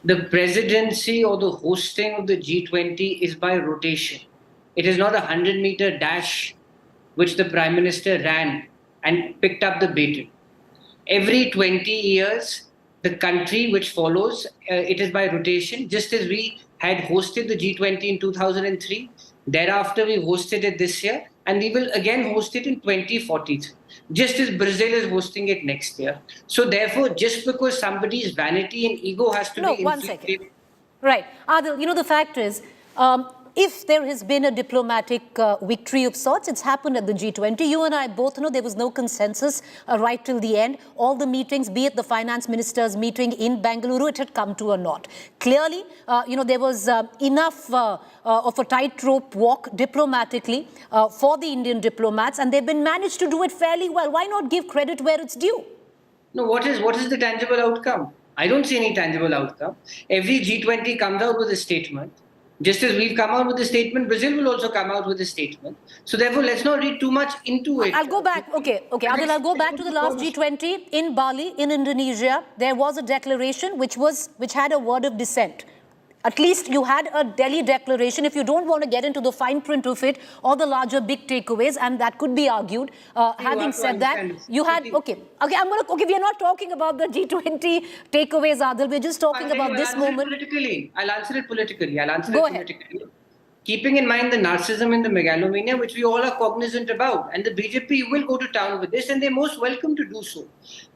[SPEAKER 10] The presidency or the hosting of the G20 is by rotation. It is not a 100-meter dash which the Prime Minister ran and picked up the baton. Every 20 years, the country which follows, it is by rotation, just as we had hosted the G20 in 2003. Thereafter, we hosted it this year, and we will again host it in 2043, just as Brazil is hosting it next year. So therefore, just because somebody's vanity and ego has to be...
[SPEAKER 1] No, 1 second. Right. Adil, the fact is, if there has been a diplomatic victory of sorts, it's happened at the G20. You and I both know there was no consensus right till the end. All the meetings, be it the finance minister's meeting in Bengaluru, it had come to a naught. Clearly, there was enough of a tightrope walk diplomatically for the Indian diplomats, and they've been managed to do it fairly well. Why not give credit where it's due?
[SPEAKER 10] No, what is the tangible outcome? I don't see any tangible outcome. Every G20 comes out with a statement. Just as we've come out with a statement, Brazil will also come out with a statement. So therefore, let's not read too much into it.
[SPEAKER 1] I'll go back. Okay, Adil, I'll go back to the last G20 in Bali, in Indonesia. There was a declaration which had a word of dissent. At least you had a Delhi declaration. If you don't want to get into the fine print of it or the larger big takeaways, and that could be argued. Having said that, you had we are not talking about the G20 takeaways, Adil. We're just talking about this moment.
[SPEAKER 10] I'll answer it politically.
[SPEAKER 1] Go ahead.
[SPEAKER 10] Keeping in mind the narcissism and the megalomania, which we all are cognizant about, and the BJP will go to town with this, and they're most welcome to do so.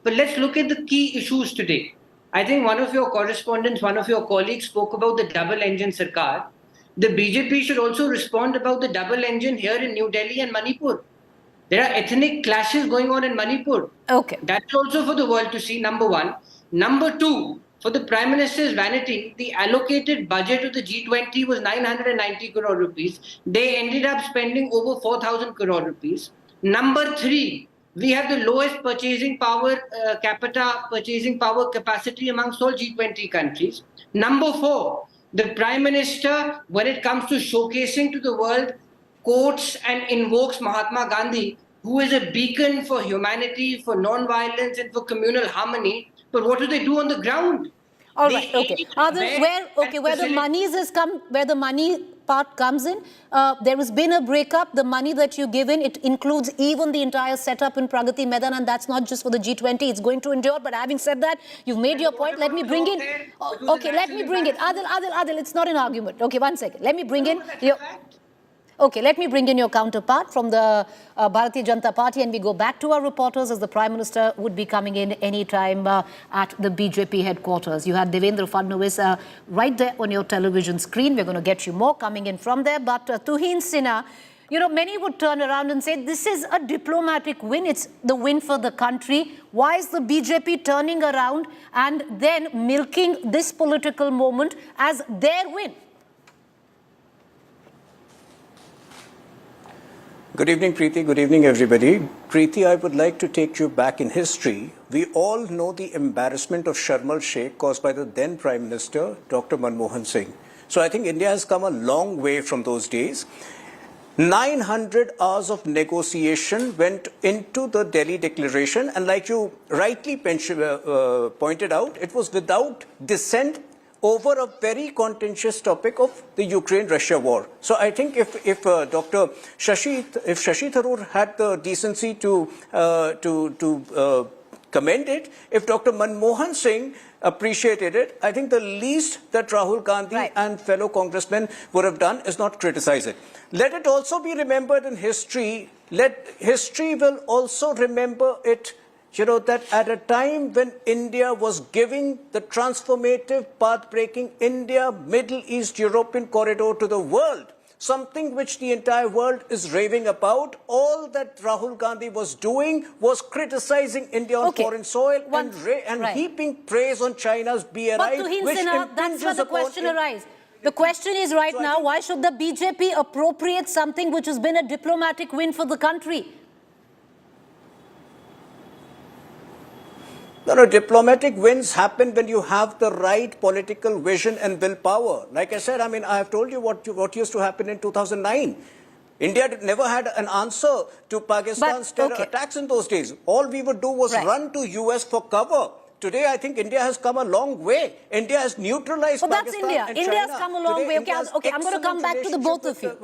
[SPEAKER 10] But let's look at the key issues today. I think one of your correspondents, one of your colleagues spoke about the double engine Sarkar. The BJP should also respond about the double engine here in New Delhi and Manipur. There are ethnic clashes going on in Manipur.
[SPEAKER 1] Okay.
[SPEAKER 10] That's also for the world to see, number one. Number two, for the Prime Minister's vanity, the allocated budget of the G20 was 990 crore rupees. They ended up spending over 4,000 crore rupees. Number three, we have the lowest purchasing power, capita purchasing power capacity amongst all G20 countries. Number four, the Prime Minister, when it comes to showcasing to the world, quotes and invokes Mahatma Gandhi, who is a beacon for humanity, for non-violence and for communal harmony. But what do they do on the ground?
[SPEAKER 1] All right, okay. Where the monies has come, where the money part comes in, there has been a breakup. The money that you've given, it includes even the entire setup in Pragati Maidan, and that's not just for the G20. It's going to endure. But having said that, you've made your point. Let me bring in. Okay, let me bring it. Adil, it's not an argument. Okay, one second. Let me bring in. Okay, let me bring in your counterpart from the Bharatiya Janata Party, and we go back to our reporters, as the Prime Minister would be coming in any time at the BJP headquarters. You had Devendra Fadnavis right there on your television screen. We're going to get you more coming in from there. But Tuhin Sinha, you know, many would turn around and say this is a diplomatic win. It's the win for the country. Why is the BJP turning around and then milking this political moment as their win?
[SPEAKER 11] Good evening, Preeti. Good evening, everybody. Preeti, I would like to take you back in history. We all know the embarrassment of Sharm el-Sheikh caused by the then Prime Minister, Dr. Manmohan Singh. So I think India has come a long way from those days. 900 hours of negotiation went into the Delhi Declaration, and like you rightly pointed out, it was without dissent over a very contentious topic of the Ukraine-Russia war. So I think if Dr. Shashi Tharoor had the decency to commend it, if Dr. Manmohan Singh appreciated it, I think the least that Rahul Gandhi and fellow congressmen would have done is not criticize it. Let it also be remembered in history, history will also remember it, you know, that at a time when India was giving the transformative, path-breaking India, Middle East, European corridor to the world, something which the entire world is raving about, all that Rahul Gandhi was doing was criticizing India on foreign soil and heaping praise on China's BRI,
[SPEAKER 1] but which Sinha, that's where the question arises. The question is right now, why should the BJP appropriate something which has been a diplomatic win for the country?
[SPEAKER 11] No, diplomatic wins happen when you have the right political vision and willpower. Like I said, I mean, I have told you what used to happen in 2009. India never had an answer to Pakistan's terror attacks in those days. All we would do was run to US for cover. Today, I think India has come a long way. India has neutralized Pakistan
[SPEAKER 1] that's India.
[SPEAKER 11] and
[SPEAKER 1] India's
[SPEAKER 11] China.
[SPEAKER 1] come a long way. Okay, I'm going to come back to the both of you.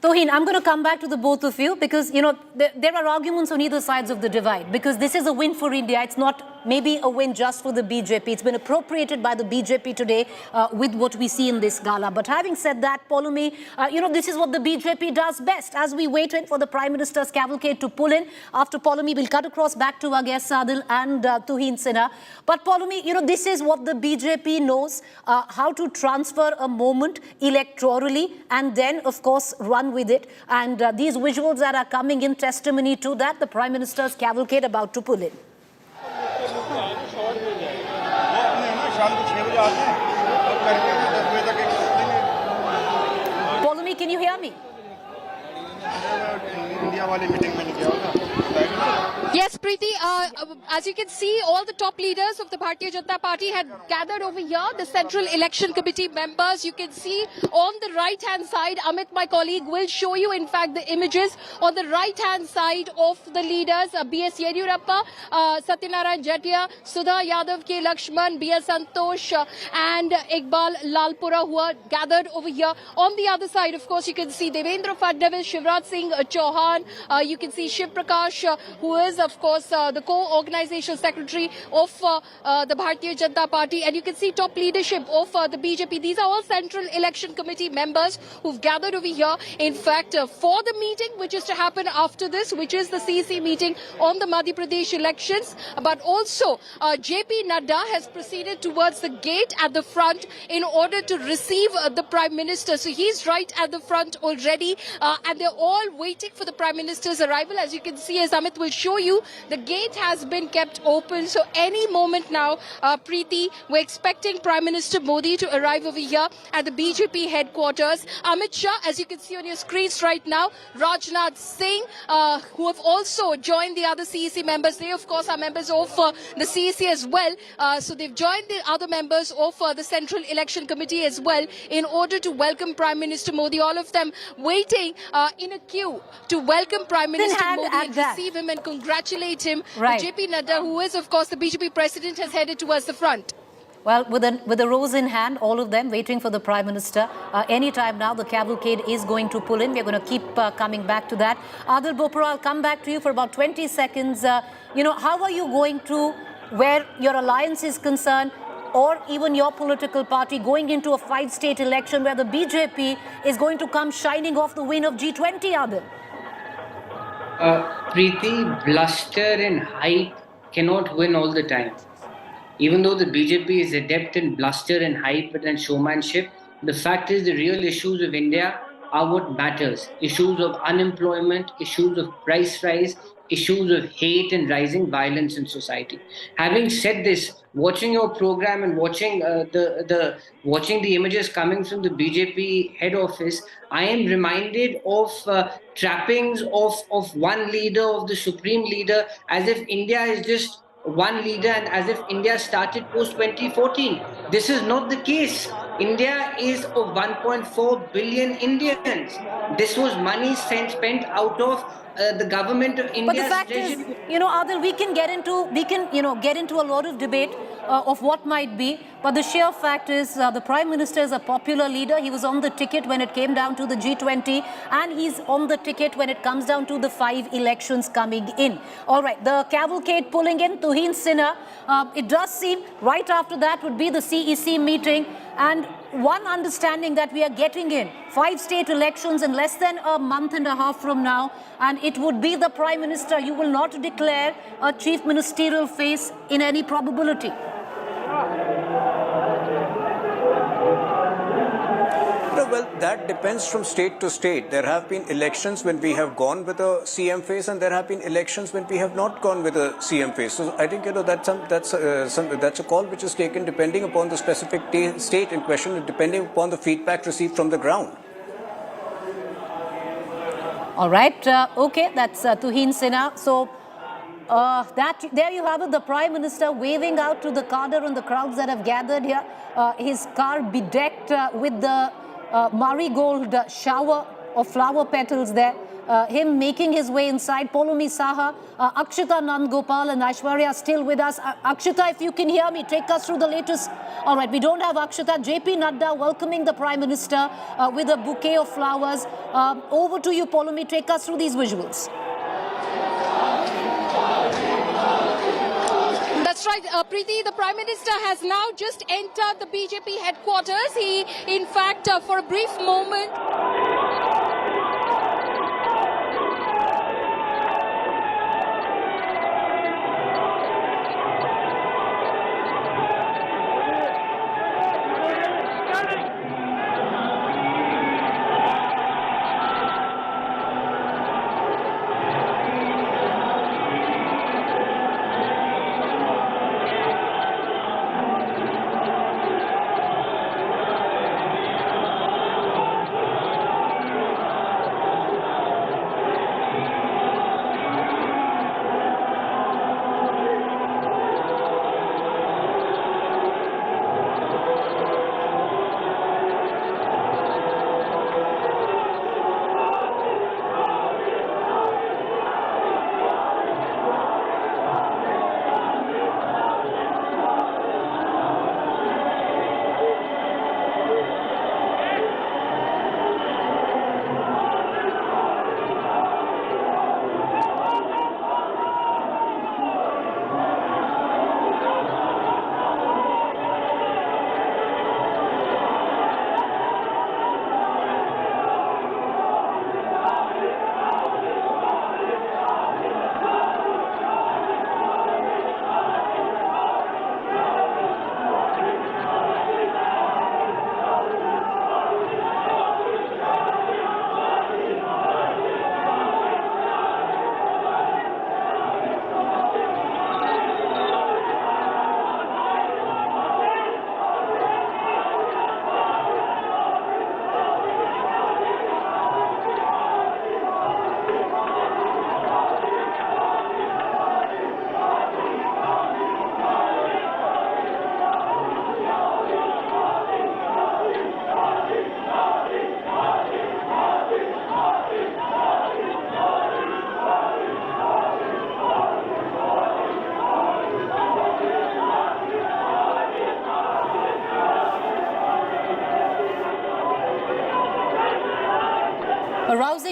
[SPEAKER 1] Tuhin, I'm going to come back to the both of you because, you know, there are arguments on either sides of the divide because this is a win for India. It's not maybe a win just for the BJP. It's been appropriated by the BJP today with what we see in this gala. But having said that, Polumi, you know, this is what the BJP does best. As we wait for the Prime Minister's cavalcade to pull in, after Polumi, we'll cut across back to our guests, Sadil and Tuhin Sinha. But Polumi, you know, this is what the BJP knows, how to transfer a moment electorally and then, of course, run with it. And these visuals that are coming in testimony to that, the Prime Minister's cavalcade about to pull in. Polumi, can you hear me?
[SPEAKER 8] Yes, Preeti, As you can see, all the top leaders of the Bharatiya Janata Party had gathered over here. The Central Election Committee members, you can see on the right-hand side, Amit, my colleague, will show you, in fact, the images on the right-hand side of the leaders, B.S. Yediyurappa, Satyanarayan Jettia, Sudha Yadav, K. Lakshman, B.S. Santosh, and Iqbal Lalpura, who are gathered over here. On the other side, of course, you can see Devendra Fadnavis, Shivraj Singh Chauhan, you can see Shiv Prakash, who is, of course, the co-organizational secretary of the Bharatiya Janata Party, and you can see top leadership of the BJP. These are all Central Election Committee members who've gathered over here, in fact, for the meeting which is to happen after this, which is the CEC meeting on the Madhya Pradesh elections. But also, JP Nadda has proceeded towards the gate at the front in order to receive the Prime Minister. So he's right at the front already, and they're all waiting for the Prime Minister's arrival. As you can see, as Amit will show you, the gate has been kept open. So any moment now, Preeti, we're expecting Prime Minister Modi to arrive over here at the BJP headquarters. Amit Shah, as you can see on your screens right now, Rajnath Singh, who have also joined the other CEC members. They, of course, are members of the CEC as well. So they've joined the other members of the Central Election Committee as well in order to welcome Prime Minister Modi. All of them waiting in a queue to welcome Prime Minister Modi and receive him and congratulate him.
[SPEAKER 1] Right.
[SPEAKER 8] JP Nadda, who is, of course, the BJP president, has headed towards the front.
[SPEAKER 1] Well, with a rose in hand, all of them waiting for the Prime Minister. Any time now, the cavalcade is going to pull in. We're going to keep coming back to that. Adil Bopra, I'll come back to you for about 20 seconds. How are you going to, where your alliance is concerned, or even your political party, going into a 5-state election where the BJP is going to come shining off the win of G20, Adil?
[SPEAKER 10] Preeti, bluster and hype cannot win all the time. Even though the BJP is adept in bluster and hype and showmanship, the fact is the real issues of India are what matters. Issues of unemployment, issues of price rise, issues of hate and rising violence in society. Having said this, watching your program and watching watching the images coming from the BJP head office, I am reminded of trappings of one leader, of the supreme leader, as if India is just one leader and as if India started post-2014. This is not the case. India is of 1.4 billion Indians. This was money spent out of the government of India.
[SPEAKER 1] But the fact is, Adil, we can get into a lot of debate of what might be. But the sheer fact is the Prime Minister is a popular leader. He was on the ticket when it came down to the G20, and he's on the ticket when it comes down to the 5 elections coming in. All right, the cavalcade pulling in, Tuhin Sinha. It does seem right after that would be the CEC meeting. And one understanding that we are getting in 5-state elections in less than a month and a half from now, and it would be the Prime Minister. You will not declare a chief ministerial face in any probability.
[SPEAKER 11] Well, that depends from state to state. There have been elections when we have gone with a CM face, and there have been elections when we have not gone with a CM face. So I think that's a call which is taken depending upon the specific state in question and depending upon the feedback received from the ground.
[SPEAKER 1] All right. Okay, that's Tuhin Sinha. So there you have it, the Prime Minister waving out to the Cadre and the crowds that have gathered here. His car bedecked with the marigold shower of flower petals there. Him making his way inside. Polomi Saha, Akshita Nandgopal and Aishwarya still with us. Akshita, if you can hear me, take us through the latest. All right, we don't have Akshita. JP Nadda welcoming the Prime Minister with a bouquet of flowers. Over to you, Polomi. Take us through these visuals.
[SPEAKER 8] That's right, Preeti. The Prime Minister has now just entered the BJP headquarters. He, in fact, for a brief moment...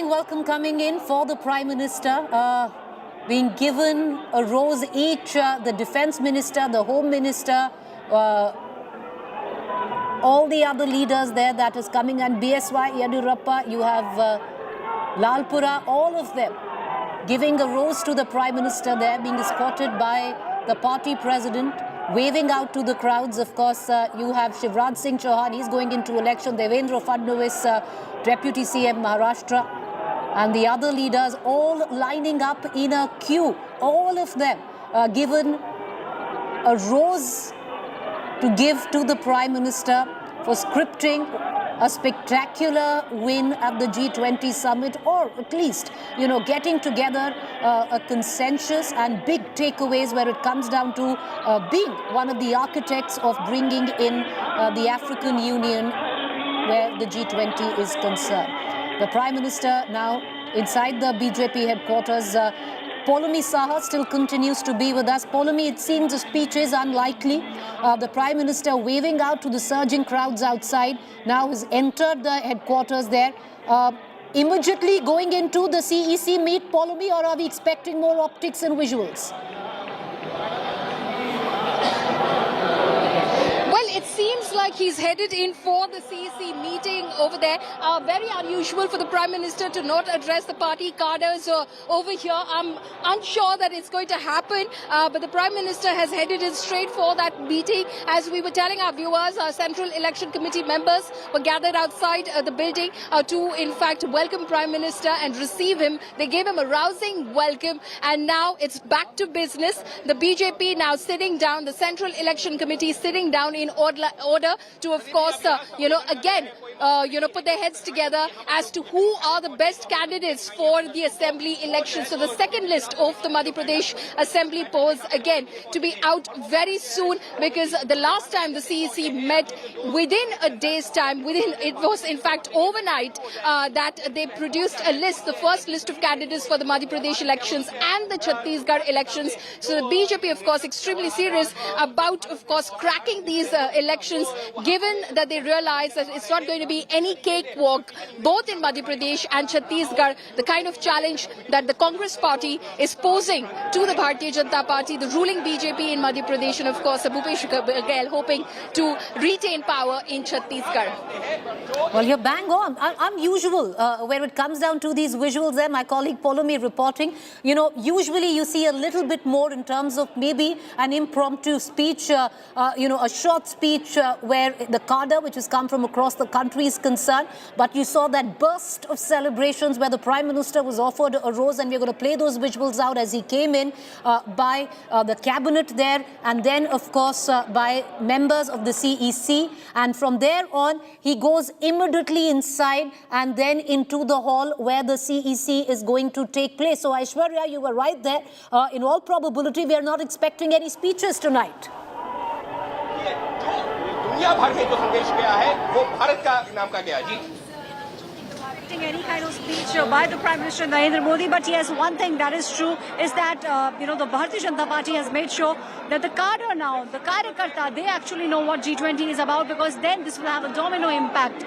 [SPEAKER 1] welcome coming in for the Prime Minister. Being given a rose each, the Defence Minister, the Home Minister, all the other leaders there that is coming, and BSY, Yediyurappa, you have Lalpura, all of them giving a rose to the Prime Minister there, being escorted by the party president, waving out to the crowds. Of course, you have Shivraj Singh Chauhan, he's going into election, Devendra Fadnavis, Deputy CM Maharashtra, and the other leaders all lining up in a queue, all of them given a rose to give to the Prime Minister for scripting a spectacular win at the G20 Summit, or at least, getting together a consensus and big takeaways where it comes down to being one of the architects of bringing in the African Union where the G20 is concerned. The Prime Minister now inside the BJP headquarters. Poulomi Saha still continues to be with us. Poulomi, it seems the speech is unlikely. The Prime Minister waving out to the surging crowds outside now has entered the headquarters there. Immediately going into the CEC meet, Poulomi, or are we expecting more optics and visuals?
[SPEAKER 8] It seems like he's headed in for the CEC meeting over there. Very unusual for the Prime Minister to not address the party cadres over here. I'm unsure that it's going to happen, but the Prime Minister has headed in straight for that meeting. As we were telling our viewers, our Central Election Committee members were gathered outside the building to, in fact, welcome Prime Minister and receive him. They gave him a rousing welcome, and now it's back to business. The BJP now sitting down, the Central Election Committee sitting down in order to, of course, again, put their heads together as to who are the best candidates for the assembly election. So the second list of the Madhya Pradesh assembly polls, again, to be out very soon, because the last time the CEC met, within a day's time, it was in fact overnight, that they produced a list, the first list of candidates for the Madhya Pradesh elections and the Chhattisgarh elections. So the BJP, of course, extremely serious about, of course, cracking these elections, given that they realize that it's not going to be any cakewalk, both in Madhya Pradesh and Chhattisgarh. The kind of challenge that the Congress party is posing to the Bharatiya Janata Party, the ruling BJP in Madhya Pradesh, and of course Bhupesh Baghel hoping to retain power in Chhattisgarh.
[SPEAKER 1] Well, you're bang on. Unusual where it comes down to these visuals there. My colleague Poulomi reporting, usually you see a little bit more in terms of maybe an impromptu speech, a short speech where the cadre, which has come from across the country, is concerned. But you saw that burst of celebrations where the Prime Minister was offered a rose, and we're going to play those visuals out as he came in by the cabinet there, and then, of course, by members of the CEC. And from there on, he goes immediately inside and then into the hall where the CEC is going to take place. So, Aishwarya, you were right there. In all probability, we are not expecting any speeches tonight.
[SPEAKER 12] दुनिया भर में जो संदेश गया है वो भारत का नाम का गया जी
[SPEAKER 9] any kind of speech by the Prime Minister Narendra Modi, but yes, one thing that is true is that the Bharatiya Janata Party has made sure that the cadre now, the Karyakarta, they actually know what G20 is about, because then this will have a domino impact.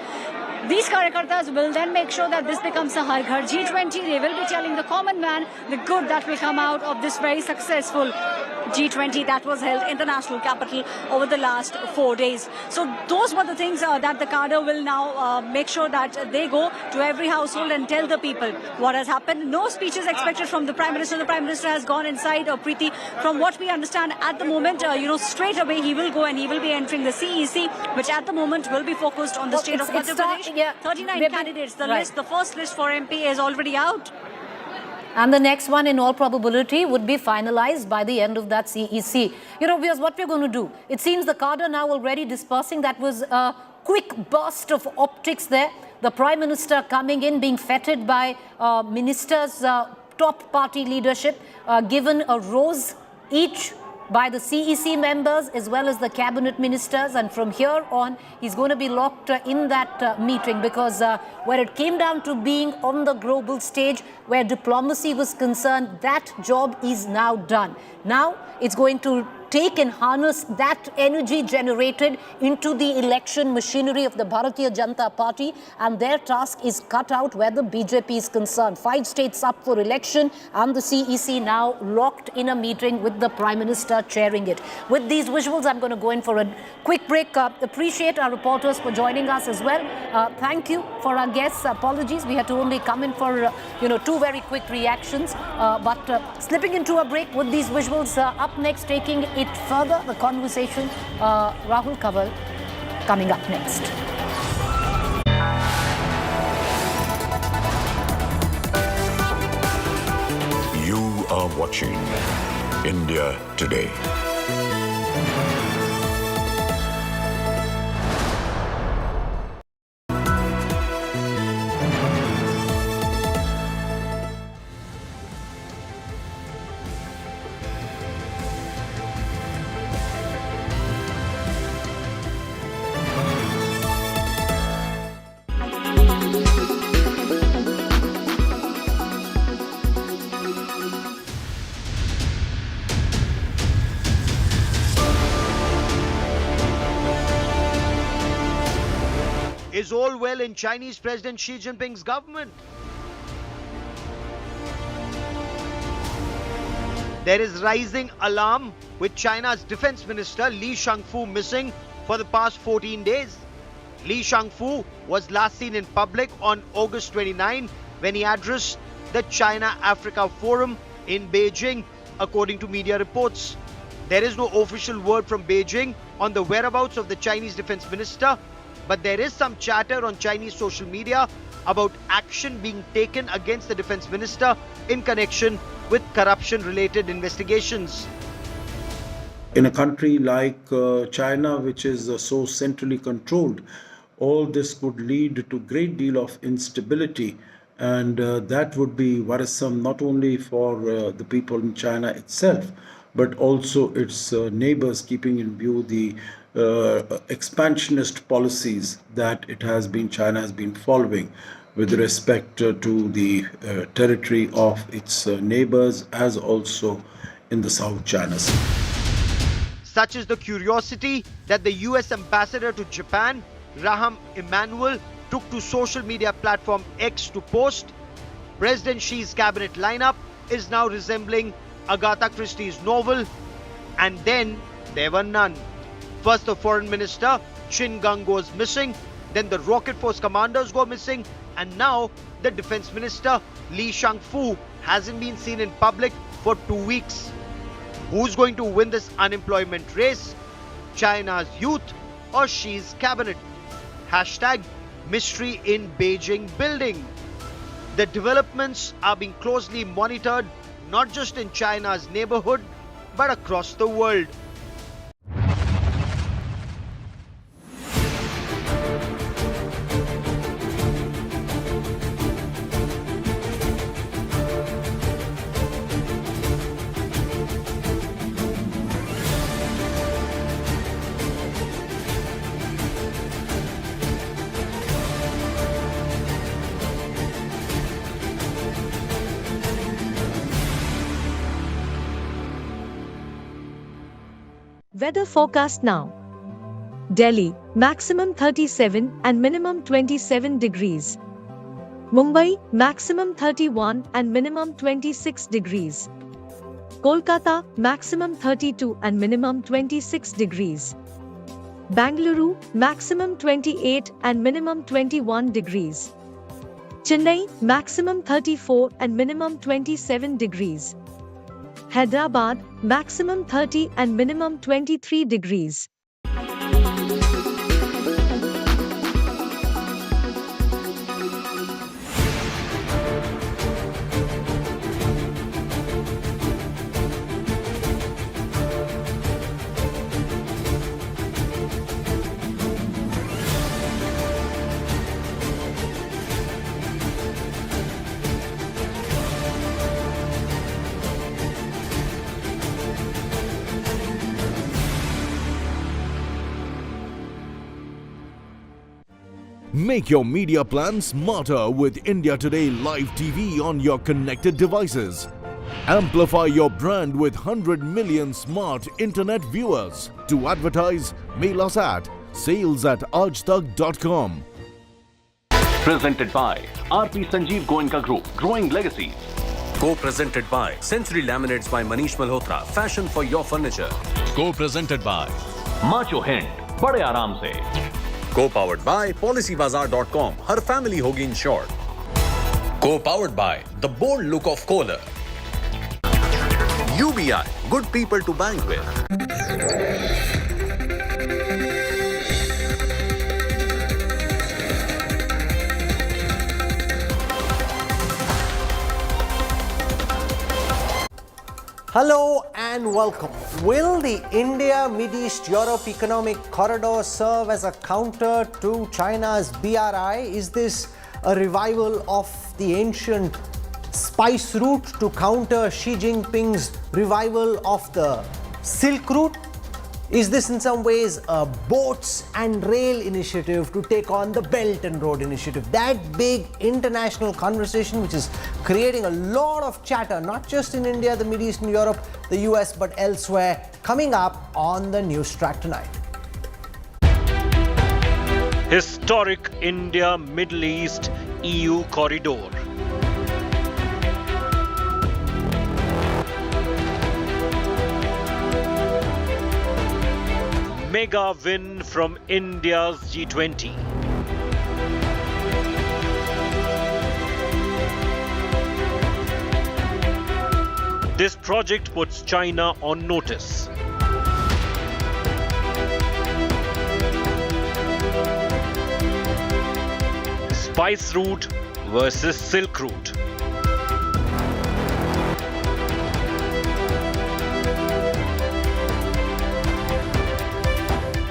[SPEAKER 9] These Karyakartas will then make sure that this becomes a Har Ghar G20. They will be telling the common man the good that will come out of this very successful G20 that was held in the national capital over the last 4 days. So those were the things that the cadre will now make sure that they go to every household and tell the people what has happened. No speeches expected from the Prime Minister. The Prime Minister has gone inside, Preeti. From what we understand at the moment, straight away he will go and he will be entering the CEC, which at the moment will be focused on the state of Madhya Pradesh. 39 candidates. The first list for MP is already out.
[SPEAKER 1] And the next one, in all probability, would be finalized by the end of that CEC. Here's what we're going to do. It seems the cadre now already dispersing. That was a quick burst of optics there. The Prime Minister coming in, being feted by ministers, top party leadership, given a rose each by the CEC members as well as the cabinet ministers, and from here on he's going to be locked in that meeting, because where it came down to being on the global stage where diplomacy was concerned, that job is now done. Now it's going to take and harness that energy generated into the election machinery of the Bharatiya Janata Party, and their task is cut out where the BJP is concerned. 5 states up for election, and the CEC now locked in a meeting with the Prime Minister chairing it. With these visuals, I'm going to go in for a quick break. Appreciate our reporters for joining us as well. Thank you for our guests. Apologies, we had to only come in for 2 very quick reactions. But slipping into a break with these visuals, up next, taking it further, the conversation, Rahul Kaval coming up next.
[SPEAKER 13] You are watching India Today.
[SPEAKER 14] Is all well in Chinese President Xi Jinping's government? There is rising alarm with China's Defense Minister Li Shangfu missing for the past 14 days. Li Shangfu was last seen in public on August 29 when he addressed the China-Africa Forum in Beijing, according to media reports. There is no official word from Beijing on the whereabouts of the Chinese Defense Minister, but there is some chatter on Chinese social media about action being taken against the Defense Minister in connection with corruption-related investigations.
[SPEAKER 15] In a country like China, which is so centrally controlled, all this could lead to a great deal of instability, and that would be worrisome not only for the people in China itself, but also its neighbors, keeping in view the expansionist policies that China has been following with respect to the territory of its neighbors, as also in the South China Sea.
[SPEAKER 14] Such is the curiosity that the US ambassador to Japan, Rahm Emanuel, took to social media platform X to post, President Xi's cabinet lineup is now resembling Agatha Christie's novel, and then there were none. First, the foreign minister, Qin Gang, goes missing, then the rocket force commanders go missing, and now the defense minister, Li Shangfu, hasn't been seen in public for 2 weeks. Who's going to win this unemployment race? China's youth or Xi's cabinet? Hashtag mystery in Beijing building. The developments are being closely monitored, not just in China's neighborhood, but across the world.
[SPEAKER 16] Weather forecast now. Delhi, maximum 37 and minimum 27 degrees. Mumbai, maximum 31 and minimum 26 degrees. Kolkata, maximum 32 and minimum 26 degrees. Bangalore, maximum 28 and minimum 21 degrees. Chennai, maximum 34 and minimum 27 degrees. Hyderabad, maximum 30 and minimum 23 degrees.
[SPEAKER 17] Make your media plan smarter with India Today Live TV on your connected devices. Amplify your brand with 100 million smart internet viewers. To advertise, mail us at sales@aajtak.com.
[SPEAKER 18] Presented by RP Sanjeev Goenka Group, Growing Legacies.
[SPEAKER 19] Co-presented by Century Laminates by Manish Malhotra, fashion for your furniture.
[SPEAKER 18] Co-presented by Macho Hind, बड़े आराम से.
[SPEAKER 19] Co-powered by PolicyBazaar.com, Har family hogi insured. Co-powered by The Bold Look of Kohler. UBI, good people to bank with.
[SPEAKER 20] Hello and welcome. Will the India-Mid East-Europe Economic Corridor serve as a counter to China's BRI? Is this a revival of the ancient spice route to counter Xi Jinping's revival of the Silk Route? Is this in some ways a boats and rail initiative to take on the Belt and Road Initiative? That big international conversation which is creating a lot of chatter, not just in India, the Middle East and Europe, the US, but elsewhere, coming up on the News Track tonight.
[SPEAKER 21] Historic India-Middle East EU corridor. Mega win from India's G20. This project puts China on notice. Spice route versus Silk route.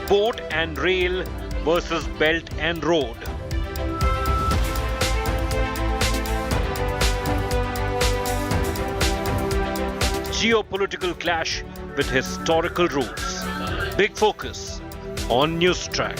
[SPEAKER 21] Boat and rail versus Belt and Road. Geopolitical clash with historical roots. Big focus on News Track.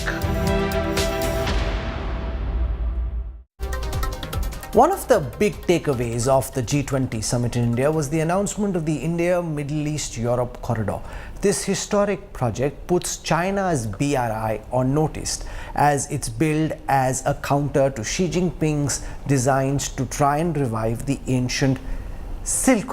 [SPEAKER 20] One of the big takeaways of the G20 Summit in India was the announcement of the India-Middle East-Europe Corridor. This historic project puts China's BRI on notice as it's billed as a counter to Xi Jinping's designs to try and revive the ancient Silk Route.